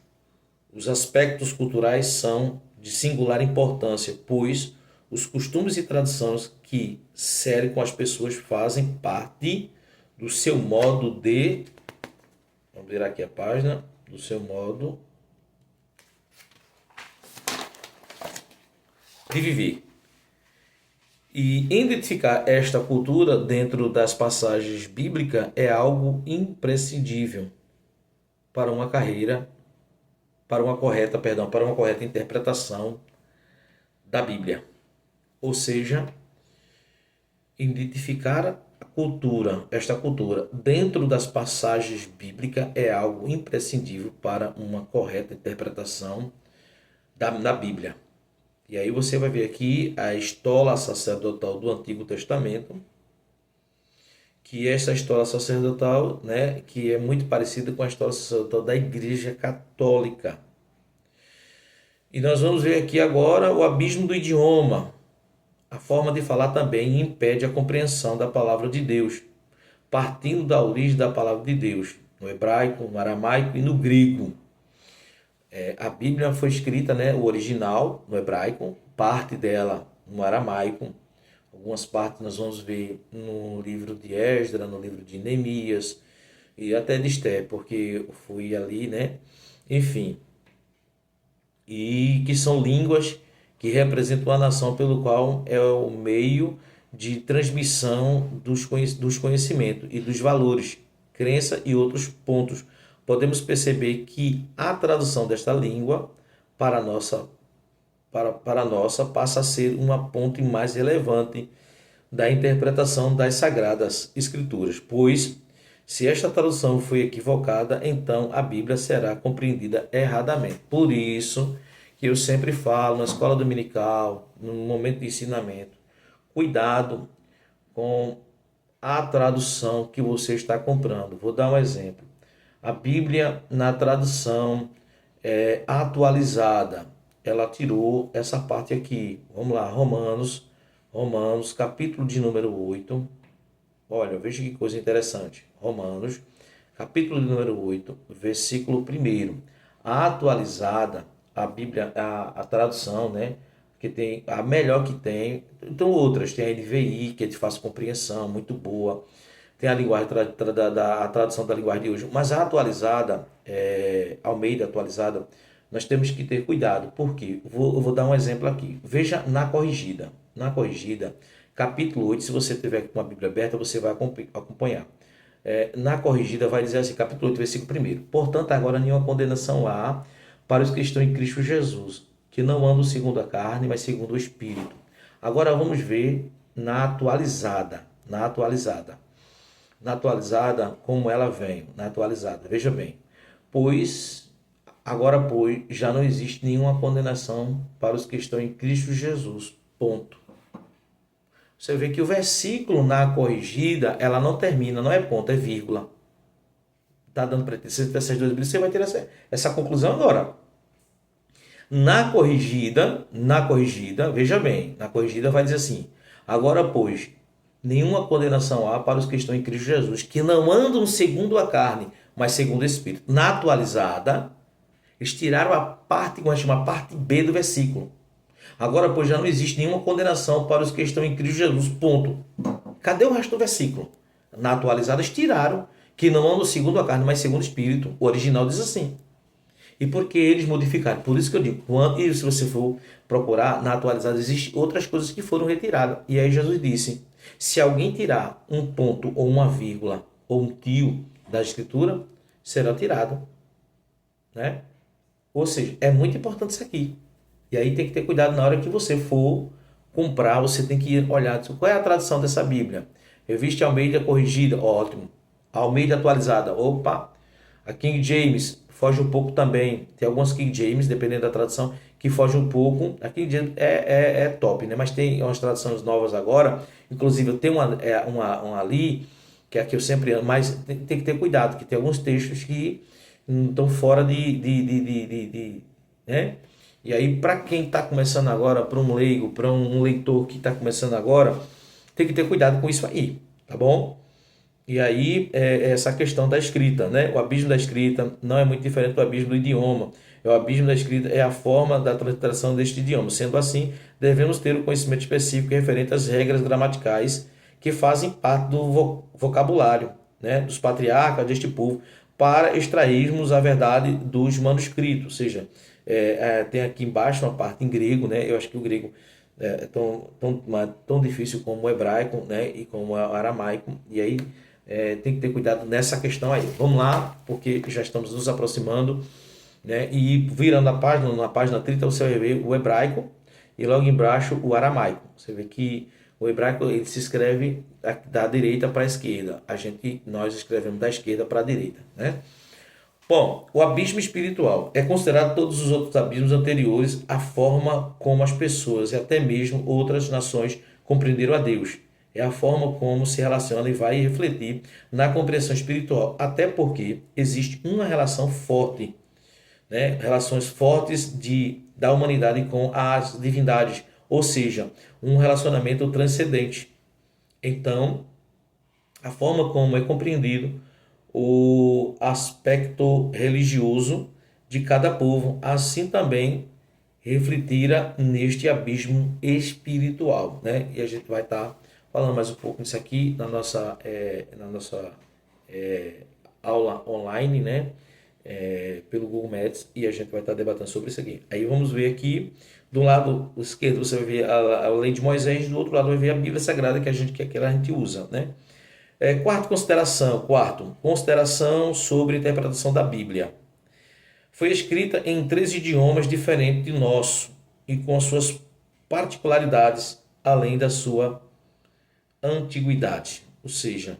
Os aspectos culturais são de singular importância, pois os costumes e tradições que cercam as pessoas fazem parte do seu modo de... Vamos virar aqui a página. Do seu modo de viver. E identificar esta cultura dentro das passagens bíblicas é algo imprescindível para uma carreira, para uma correta interpretação da Bíblia. Ou seja, identificar esta cultura dentro das passagens bíblicas é algo imprescindível para uma correta interpretação da Bíblia. E aí você vai ver aqui a estola sacerdotal do Antigo Testamento, que essa estola sacerdotal, né, que é muito parecida com a estola sacerdotal da Igreja Católica. E nós vamos ver aqui agora o abismo do idioma. A forma de falar também impede a compreensão da palavra de Deus, partindo da origem da palavra de Deus, no hebraico, no aramaico e no grego. A Bíblia foi escrita, né, o original no hebraico, parte dela no aramaico, algumas partes nós vamos ver no livro de Esdras, no livro de Neemias e até de Esther, porque eu fui ali, né, enfim, e que são línguas que representam a nação pelo qual é o meio de transmissão dos conhecimentos e dos valores, crença e outros pontos. Podemos perceber que a tradução desta língua para a nossa passa a ser uma ponte mais relevante da interpretação das Sagradas Escrituras, pois se esta tradução foi equivocada, então a Bíblia será compreendida erradamente. Por isso que eu sempre falo na escola dominical, no momento de ensinamento, cuidado com a tradução que você está comprando. Vou dar um exemplo. A Bíblia, na tradução atualizada, ela tirou essa parte aqui. Vamos lá, Romanos, capítulo de número 8. Olha, veja que coisa interessante. Romanos, capítulo de número 8, versículo 1. A atualizada, a Bíblia, a tradução, né, que tem a melhor que tem. Então outras, tem a NVI, que é de fácil compreensão, muito boa. Tem a linguagem a tradução da linguagem de hoje, mas a atualizada, Almeida atualizada, nós temos que ter cuidado. Por quê? Eu vou dar um exemplo aqui. Veja na corrigida. Na corrigida, capítulo 8, se você tiver com a Bíblia aberta, você vai acompanhar. Na corrigida vai dizer assim, capítulo 8, versículo 1. Portanto, agora nenhuma condenação há para os que estão em Cristo Jesus, que não andam segundo a carne, mas segundo o Espírito. Agora vamos ver na atualizada. Na atualizada. Na atualizada, como ela vem. Na atualizada, veja bem. Pois, já não existe nenhuma condenação para os que estão em Cristo Jesus. Ponto. Você vê que o versículo na corrigida, ela não termina, não é ponto, é vírgula. Está dando para ter essas duas Bíblias, você vai ter essa conclusão agora. Na corrigida, veja bem, na corrigida vai dizer assim: agora, pois, nenhuma condenação há para os que estão em Cristo Jesus, que não andam segundo a carne, mas segundo o Espírito. Na atualizada, eles tiraram a parte, como a gente chama, a parte B do versículo. Agora, pois, já não existe nenhuma condenação para os que estão em Cristo Jesus. Ponto. Cadê o resto do versículo? Na atualizada, eles tiraram, que não andam segundo a carne, mas segundo o Espírito. O original diz assim. E por que eles modificaram? Por isso que eu digo, e se você for procurar, na atualizada, existem outras coisas que foram retiradas. E aí Jesus disse, se alguém tirar um ponto, ou uma vírgula, ou um tio da Escritura, será tirado. Né? Ou seja, é muito importante isso aqui. E aí tem que ter cuidado na hora que você for comprar, você tem que olhar, qual é a tradução dessa Bíblia? Revista Almeida corrigida, ótimo. Almeida atualizada, opa. A King James foge um pouco também. Tem algumas King James, dependendo da tradução, que fogem um pouco. A King James é top, né? Mas tem umas traduções novas agora. Inclusive, eu tenho uma ali, que é a que eu sempre amo, mas tem que ter cuidado, que tem alguns textos que estão fora né? E aí, para quem está começando agora, para um leigo, para um leitor que está começando agora, tem que ter cuidado com isso aí, tá bom? E aí, essa questão da escrita, né? O abismo da escrita não é muito diferente do abismo do idioma. O abismo da escrita é a forma da transliteração deste idioma. Sendo assim, devemos ter o conhecimento específico referente às regras gramaticais que fazem parte do vocabulário, né? Dos patriarcas deste povo, para extrairmos a verdade dos manuscritos. Ou seja, tem aqui embaixo uma parte em grego, né? Eu acho que o grego é tão difícil como o hebraico, né? E como o aramaico. E aí tem que ter cuidado nessa questão aí. Vamos lá, porque já estamos nos aproximando, né? E virando a página, na página 30, você vai ver o hebraico e logo embaixo o aramaico. Você vê que o hebraico ele se escreve da direita para a esquerda. Nós escrevemos da esquerda para a direita, né? Bom, o abismo espiritual é considerado todos os outros abismos anteriores a forma como as pessoas e até mesmo outras nações compreenderam a Deus. É a forma como se relaciona e vai refletir na compreensão espiritual, até porque existe uma relação forte, né? Relações fortes da humanidade com as divindades, ou seja, um relacionamento transcendente. Então, a forma como é compreendido o aspecto religioso de cada povo, assim também refletira neste abismo espiritual, né? E a gente vai estar falando mais um pouco nisso aqui na nossa aula online, né? Pelo Google Maps, e a gente vai estar debatendo sobre isso aqui. Aí vamos ver aqui, do lado esquerdo você vai ver a lei de Moisés, do outro lado vai ver a Bíblia Sagrada que a gente usa, né? Quarto, consideração sobre a interpretação da Bíblia. Foi escrita em 3 idiomas diferentes do nosso e com suas particularidades, além da sua antiguidade. Ou seja,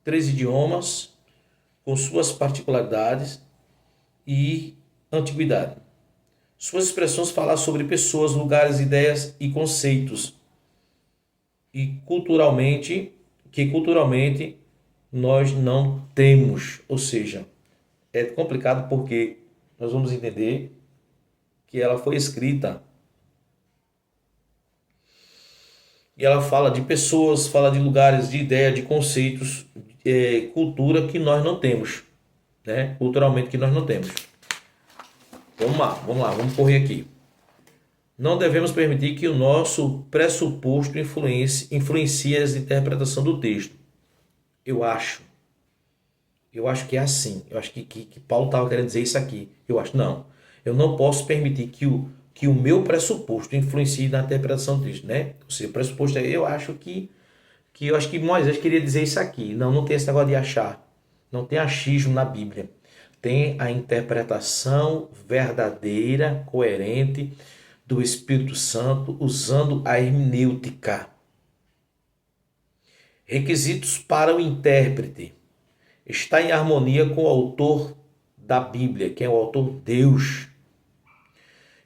3 idiomas com suas particularidades e antiguidade. Suas expressões falam sobre pessoas, lugares, ideias e conceitos. E culturalmente nós não temos. Ou seja, é complicado porque nós vamos entender que ela foi escrita e ela fala de pessoas, fala de lugares, de ideias, de conceitos, cultura que nós não temos, né? Culturalmente que nós não temos. Vamos lá, vamos correr aqui. Não devemos permitir que o nosso pressuposto influencie a interpretação do texto. Eu acho. Eu acho que é assim. Eu acho que Paulo estava querendo dizer isso aqui. Eu acho, não. Eu não posso permitir que o meu pressuposto influencie na interpretação do texto, né? Ou seja, o pressuposto é, eu acho que Moisés queria dizer isso aqui. Não, não tem esse negócio de achar. Não tem achismo na Bíblia. Tem a interpretação verdadeira, coerente do Espírito Santo usando a hermenêutica. Requisitos para o intérprete. Está em harmonia com o autor da Bíblia, que é o autor Deus.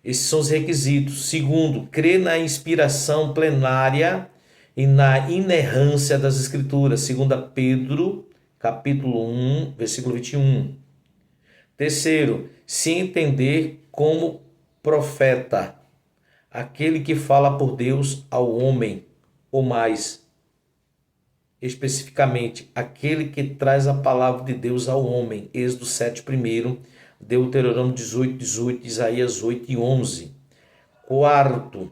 Esses são os requisitos. Segundo, crê na inspiração plenária e na inerrância das Escrituras. 2 Pedro, capítulo 1, versículo 21. Terceiro, se entender como profeta, aquele que fala por Deus ao homem, ou mais especificamente, aquele que traz a palavra de Deus ao homem. Êxodo 7:1, Deuteronômio 18:18, Isaías 8:11. Quarto,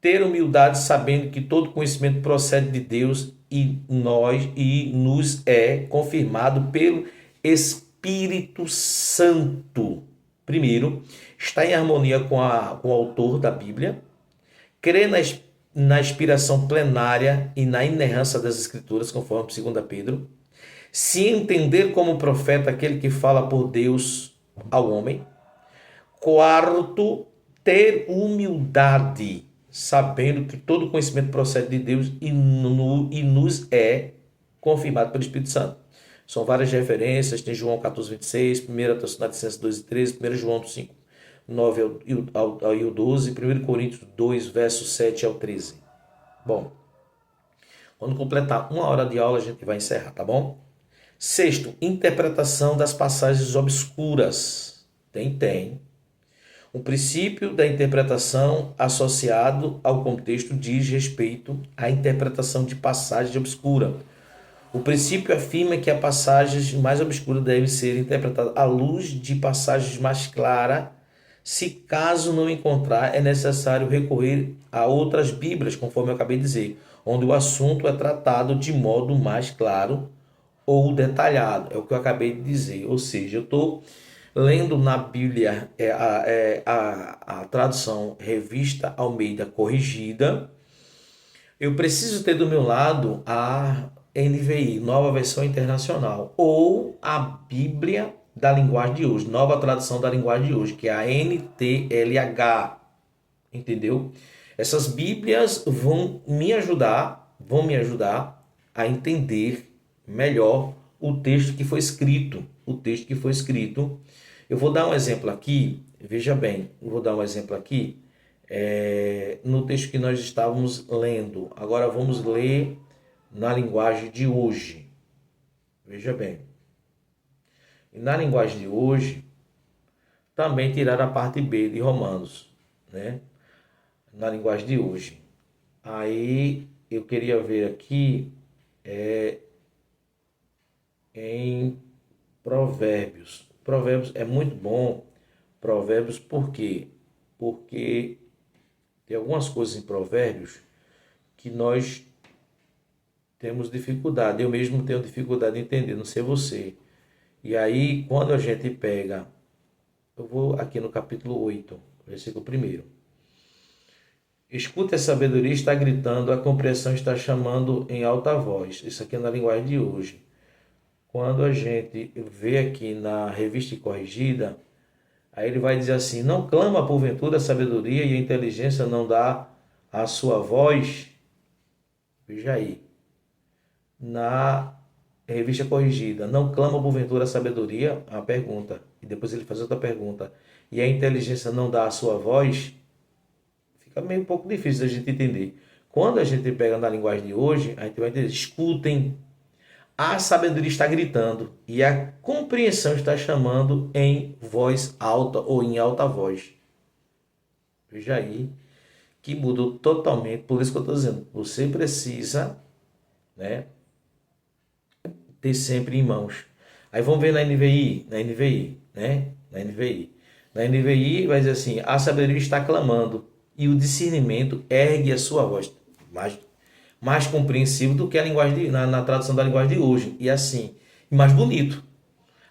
ter humildade sabendo que todo conhecimento procede de Deus e nos é confirmado pelo Espírito Santo. Primeiro, está em harmonia com o autor da Bíblia, crê na inspiração plenária e na inerrância das Escrituras, conforme 2 Pedro, se entender como profeta aquele que fala por Deus ao homem. Quarto, ter humildade, sabendo que todo conhecimento procede de Deus e nos é confirmado pelo Espírito Santo. São várias referências, tem João 14:26, 1 Tessalonicenses 2:13, 1 João 5:9 ao 12, 1 Coríntios 2, versos 7 ao 13. Bom, quando completar 1 hora de aula, a gente vai encerrar, tá bom? Sexto, interpretação das passagens obscuras. Tem. O princípio da interpretação associado ao contexto diz respeito à interpretação de passagem obscura. O princípio afirma que as passagens mais obscuras devem ser interpretadas à luz de passagens mais claras. Se caso não encontrar, é necessário recorrer a outras Bíblias, conforme eu acabei de dizer, onde o assunto é tratado de modo mais claro ou detalhado. É o que eu acabei de dizer. Ou seja, eu estou lendo na Bíblia a tradução Revista Almeida Corrigida. Eu preciso ter do meu lado a NVI, Nova Versão Internacional, ou a Bíblia da linguagem de hoje, nova tradução da linguagem de hoje, que é a NTLH, entendeu? Essas Bíblias vão me ajudar a entender melhor o texto que foi escrito, Eu vou dar um exemplo aqui, veja bem, no texto que nós estávamos lendo. Agora vamos ler na linguagem de hoje. Veja bem. E na linguagem de hoje, também tiraram a parte B de Romanos, né? Na linguagem de hoje. Aí eu queria ver aqui em Provérbios. Provérbios é muito bom. Provérbios por quê? Porque tem algumas coisas em Provérbios que nós temos dificuldade. Eu mesmo tenho dificuldade de entender, não sei você. E aí, quando a gente pega, eu vou aqui no capítulo 8, versículo 1. Escuta, a sabedoria está gritando, a compreensão está chamando em alta voz. Isso aqui é na linguagem de hoje. Quando a gente vê aqui na Revista Corrigida, aí ele vai dizer assim: não clama porventura a sabedoria e a inteligência não dá a sua voz? Veja aí. Na Revista Corrigida, não clama porventura a sabedoria? A pergunta. E depois ele faz outra pergunta. E a inteligência não dá a sua voz? Fica meio um pouco difícil da gente entender. Quando a gente pega na linguagem de hoje, a gente vai entender: escutem. A sabedoria está gritando e a compreensão está chamando em voz alta ou em alta voz. Veja aí que mudou totalmente. Por isso que eu estou dizendo, você precisa, né, ter sempre em mãos. Aí vamos ver na NVI, né? Na NVI. Na NVI vai dizer assim: a sabedoria está clamando e o discernimento ergue a sua voz. Mais compreensível do que a linguagem na tradução da linguagem de hoje. E assim, e mais bonito.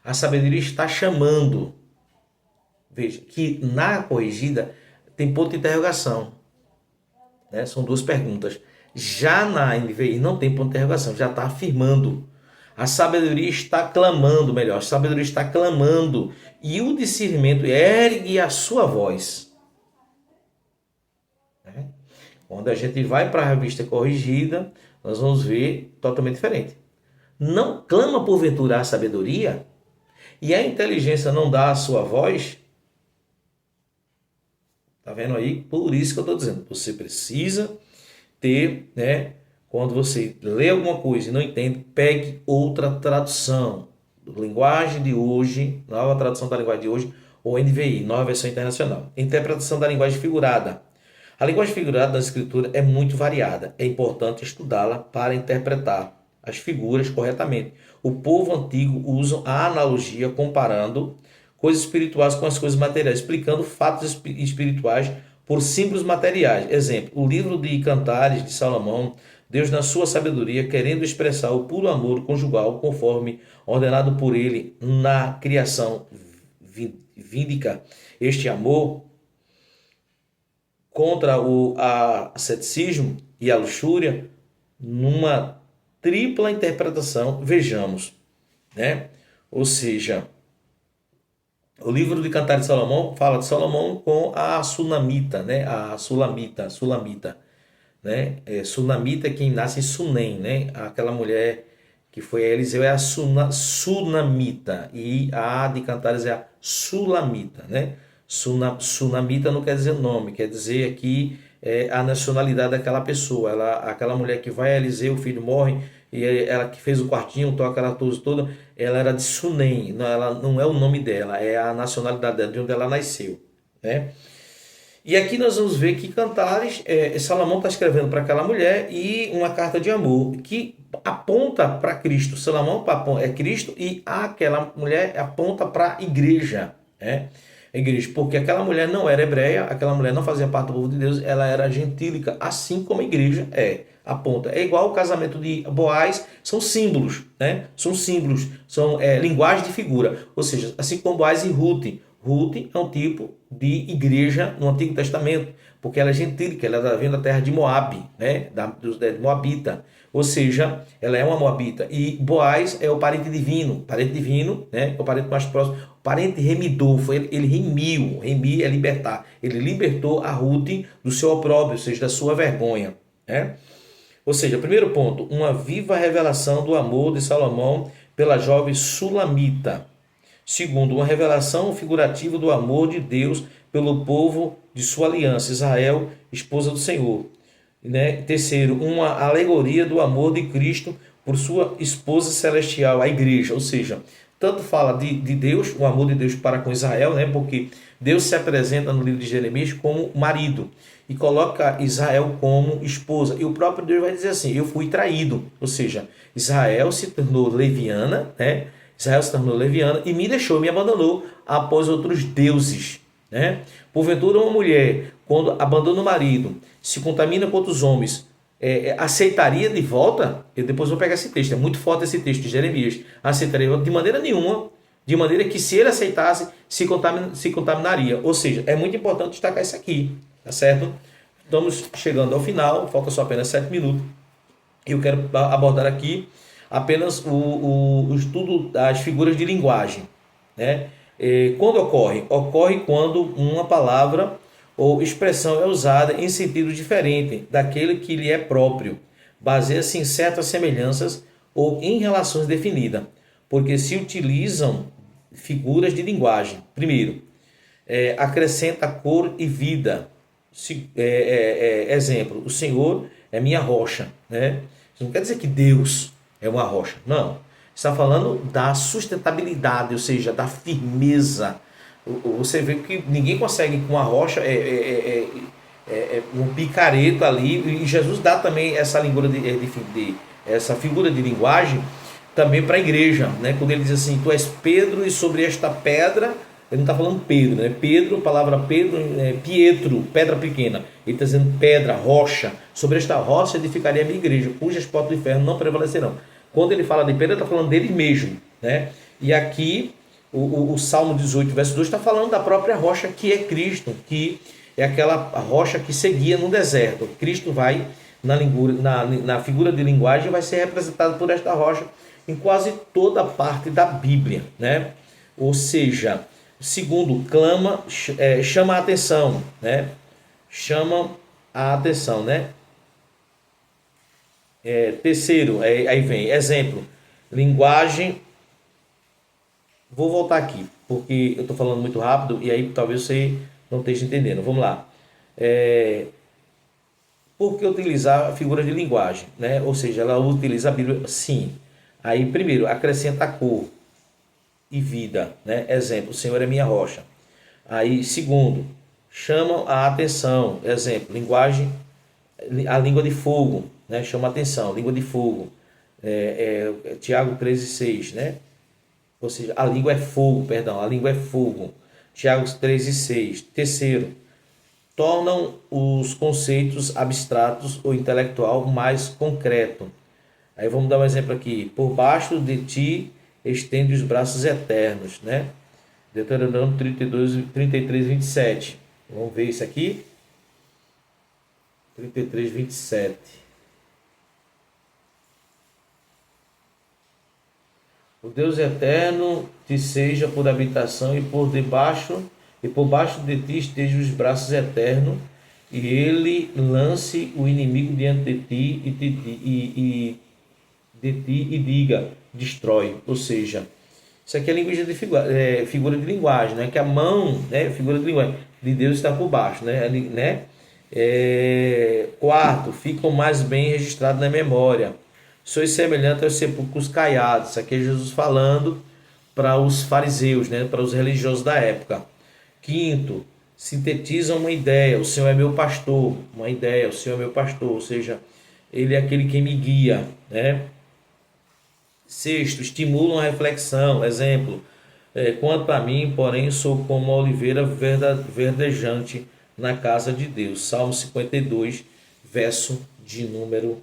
A sabedoria está chamando. Veja, que na corrigida tem ponto de interrogação. Né? São duas perguntas. Já na NVI não tem ponto de interrogação, já está afirmando. A sabedoria está clamando, melhor, a sabedoria está clamando e o discernimento ergue a sua voz. Né? Quando a gente vai para a revista corrigida, nós vamos ver totalmente diferente. Não clama porventura a sabedoria e a inteligência não dá a sua voz? Tá vendo aí? Por isso que eu estou dizendo, você precisa ter, né? Quando você lê alguma coisa e não entende, pegue outra tradução. Linguagem de hoje, nova tradução da linguagem de hoje, ou NVI, nova versão internacional. Interpretação da linguagem figurada. A linguagem figurada da escritura é muito variada. É importante estudá-la para interpretar as figuras corretamente. O povo antigo usa a analogia comparando coisas espirituais com as coisas materiais, explicando fatos espirituais por símbolos materiais. Exemplo, o livro de Cantares de Salomão, Deus, na sua sabedoria, querendo expressar o puro amor conjugal, conforme ordenado por ele na criação, vindica este amor contra o asceticismo e a luxúria numa tripla interpretação. Vejamos, né? Ou seja, o livro de Cantares de Salomão fala de Salomão com a sunamita, né? A sulamita, né? Sunamita é quem nasce em Sunem, né? Aquela mulher que foi a Eliseu é a sunamita e a de Cantares é a sulamita, né? Sunamita não quer dizer nome, quer dizer aqui a nacionalidade daquela pessoa. Aquela mulher que vai a Eliseu, o filho morre, e ela que fez o quartinho, toca aquela coisa toda, ela era de Sunem, ela não é o nome dela, é a nacionalidade dela, de onde ela nasceu, né? E aqui nós vamos ver que Cantares, Salomão está escrevendo para aquela mulher e uma carta de amor que aponta para Cristo. Salomão é Cristo e aquela mulher aponta para a igreja, né? A igreja, porque aquela mulher não era hebreia, aquela mulher não fazia parte do povo de Deus, ela era gentílica, assim como a igreja aponta. É igual o casamento de Boaz, são símbolos, né? São símbolos, são linguagem de figura. Ou seja, assim como Boaz e Ruth. Ruth é um tipo de igreja no Antigo Testamento, porque ela é gentílica, ela vem da terra de Moabe, né? De Moabita. Ou seja, ela é uma Moabita. E Boaz é o parente divino, né? É o parente mais próximo. O parente remidor, ele remiu, remir é libertar. Ele libertou a Ruth do seu opróbrio, ou seja, da sua vergonha, né? Ou seja, primeiro ponto, uma viva revelação do amor de Salomão pela jovem sulamita. Segundo, uma revelação figurativa do amor de Deus pelo povo de sua aliança, Israel, esposa do Senhor. Né? Terceiro, uma alegoria do amor de Cristo por sua esposa celestial, a igreja. Ou seja, tanto fala de Deus, o amor de Deus para com Israel, né? Porque Deus se apresenta no livro de Jeremias como marido e coloca Israel como esposa. E o próprio Deus vai dizer assim, eu fui traído. Ou seja, Israel se tornou leviana, né? Israel se tornou leviana e me deixou, me abandonou após outros deuses, né? Porventura uma mulher, quando abandona o marido, se contamina com outros homens, aceitaria de volta? Eu depois vou pegar esse texto, é muito forte esse texto de Jeremias. Aceitaria de maneira nenhuma, de maneira que se ele aceitasse, se contaminaria. Ou seja, é muito importante destacar isso aqui, tá certo? Estamos chegando ao final, falta só apenas 7 minutos. Eu quero abordar aqui apenas o estudo das figuras de linguagem, né? Quando ocorre? Ocorre quando uma palavra ou expressão é usada em sentido diferente daquele que lhe é próprio, baseia-se em certas semelhanças ou em relações definidas, porque se utilizam figuras de linguagem. Primeiro, acrescenta cor e vida. Exemplo, o Senhor é minha rocha, né? Isso não quer dizer que Deus é uma rocha, não. Está falando da sustentabilidade, ou seja, da firmeza. Você vê que ninguém consegue com a rocha, um picareta ali, e Jesus dá também essa essa figura de linguagem também para a igreja, né? Quando ele diz assim, tu és Pedro e sobre esta pedra Ele não está falando Pedro, né? Pedro, a palavra Pedro é Pietro, pedra pequena. Ele está dizendo pedra, rocha. Sobre esta rocha edificaria a minha igreja, cujas portas do inferno não prevalecerão. Quando ele fala de Pedro, ele está falando dele mesmo, né? E aqui, o Salmo 18, verso 2, está falando da própria rocha que é Cristo, que é aquela rocha que seguia no deserto. Cristo vai, na figura de linguagem, vai ser representado por esta rocha em quase toda parte da Bíblia, né? Ou seja, segundo, clama, chama a atenção, né? Chama a atenção, né? Terceiro, aí vem, exemplo, linguagem. Vou voltar aqui, porque eu estou falando muito rápido e aí talvez você não esteja entendendo. Vamos lá. Por que utilizar a figura de linguagem, né? Ou seja, ela utiliza a Bíblia, sim. Aí, primeiro, acrescenta cor e vida, né? Exemplo, o Senhor é minha rocha. Aí, segundo, chama a atenção. Exemplo, linguagem, a língua de fogo, né? Chama a atenção, língua de fogo. Tiago 13,6, né? Ou seja, a língua é fogo, perdão, a língua é fogo. Tiago 13,6. Terceiro, tornam os conceitos abstratos ou intelectual mais concreto. Aí vamos dar um exemplo aqui. Por baixo de ti estende os braços eternos, né? Deuteronômio 33, 27. Vamos ver isso aqui. 33, 27. O Deus eterno te seja por habitação e por baixo de ti esteja os braços eternos, e ele lance o inimigo diante de ti e diga, destrói. Ou seja, isso aqui é linguagem de figura de linguagem, né? Que a mão, né, figura de linguagem de Deus está por baixo, né? Quarto, ficam mais bem registrados na memória. Sois semelhante aos sepulcros caiados. Isso aqui é Jesus falando para os fariseus, né? Para os religiosos da época. Quinto, sintetizam uma ideia. O Senhor é meu pastor. Uma ideia, o Senhor é meu pastor. Ou seja, ele é aquele que me guia, né? Sexto, estimulam a reflexão. Exemplo, quanto a mim, porém, sou como a oliveira verdejante na casa de Deus. Salmo 52, verso de número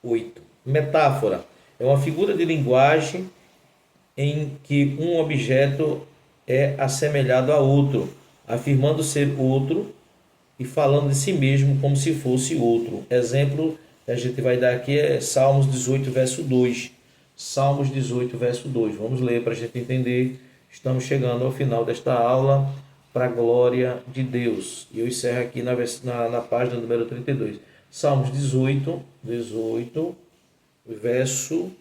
8. Metáfora é uma figura de linguagem em que um objeto é assemelhado a outro, afirmando ser outro e falando de si mesmo como se fosse outro. Exemplo que a gente vai dar aqui é Salmos 18, verso 2. Salmos 18, verso 2. Vamos ler para a gente entender. Estamos chegando ao final desta aula, para a glória de Deus. E eu encerro aqui na página número 32. Salmos 18, verso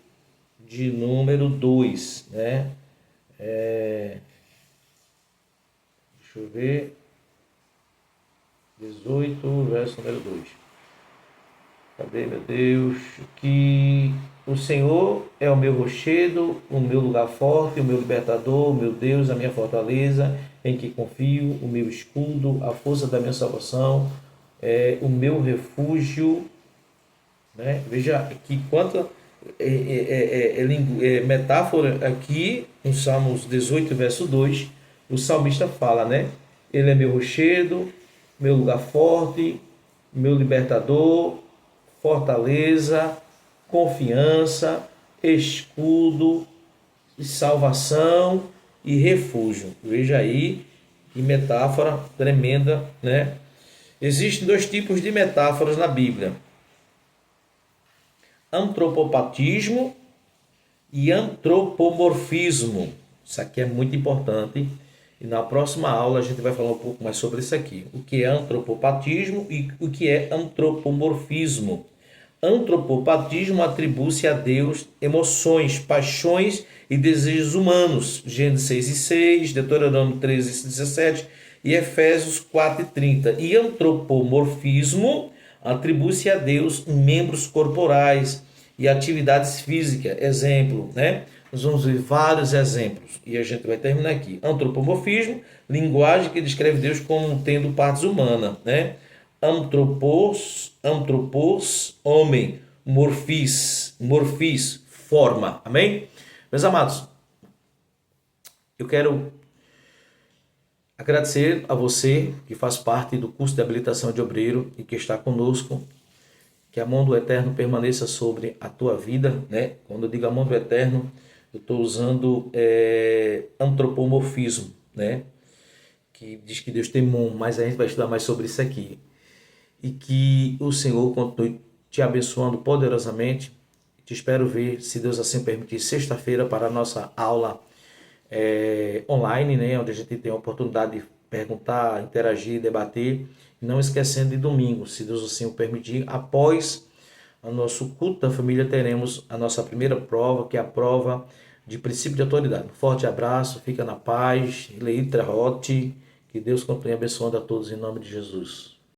de número 2, né? Deixa eu ver. 18, verso número 2. Cadê, meu Deus? Que o Senhor é o meu rochedo, o meu lugar forte, o meu libertador, o meu Deus, a minha fortaleza, em que confio, o meu escudo, a força da minha salvação, o meu refúgio, né? Veja que quanta metáfora aqui, no Salmos 18, verso 2, o salmista fala, né? Ele é meu rochedo, meu lugar forte, meu libertador, fortaleza, confiança, escudo, salvação e refúgio. Veja aí que metáfora tremenda, né? Existem dois tipos de metáforas na Bíblia: antropopatismo e antropomorfismo. Isso aqui é muito importante e na próxima aula a gente vai falar um pouco mais sobre isso aqui. O que é antropopatismo e o que é antropomorfismo. Antropopatismo atribui-se a Deus emoções, paixões e desejos humanos. Gênesis 6:6, Deuteronômio 13:17 e Efésios 4:30. E antropomorfismo atribui-se a Deus membros corporais e atividades físicas. Exemplo, né? Nós vamos ver vários exemplos e a gente vai terminar aqui. Antropomorfismo, linguagem que descreve Deus como tendo partes humanas, né? Antropos, homem, morfis, forma. Amém? Meus amados, eu quero Agradecer a você que faz parte do curso de habilitação de obreiro e que está conosco. Que a mão do Eterno permaneça sobre a tua vida, né? Quando eu digo a mão do Eterno, eu estou usando antropomorfismo, né? Que diz que Deus tem mão, mas a gente vai estudar mais sobre isso aqui. E que o Senhor continue te abençoando poderosamente. Te espero ver, se Deus assim permitir, sexta-feira para a nossa aula online, né? Onde a gente tem a oportunidade de perguntar, interagir, debater. Não esquecendo de domingo, se Deus assim o permitir, após o nosso culto da família, teremos a nossa primeira prova, que é a prova de princípio de autoridade. Um forte abraço, fica na paz, Leitra Rote, que Deus continue abençoando a todos em nome de Jesus.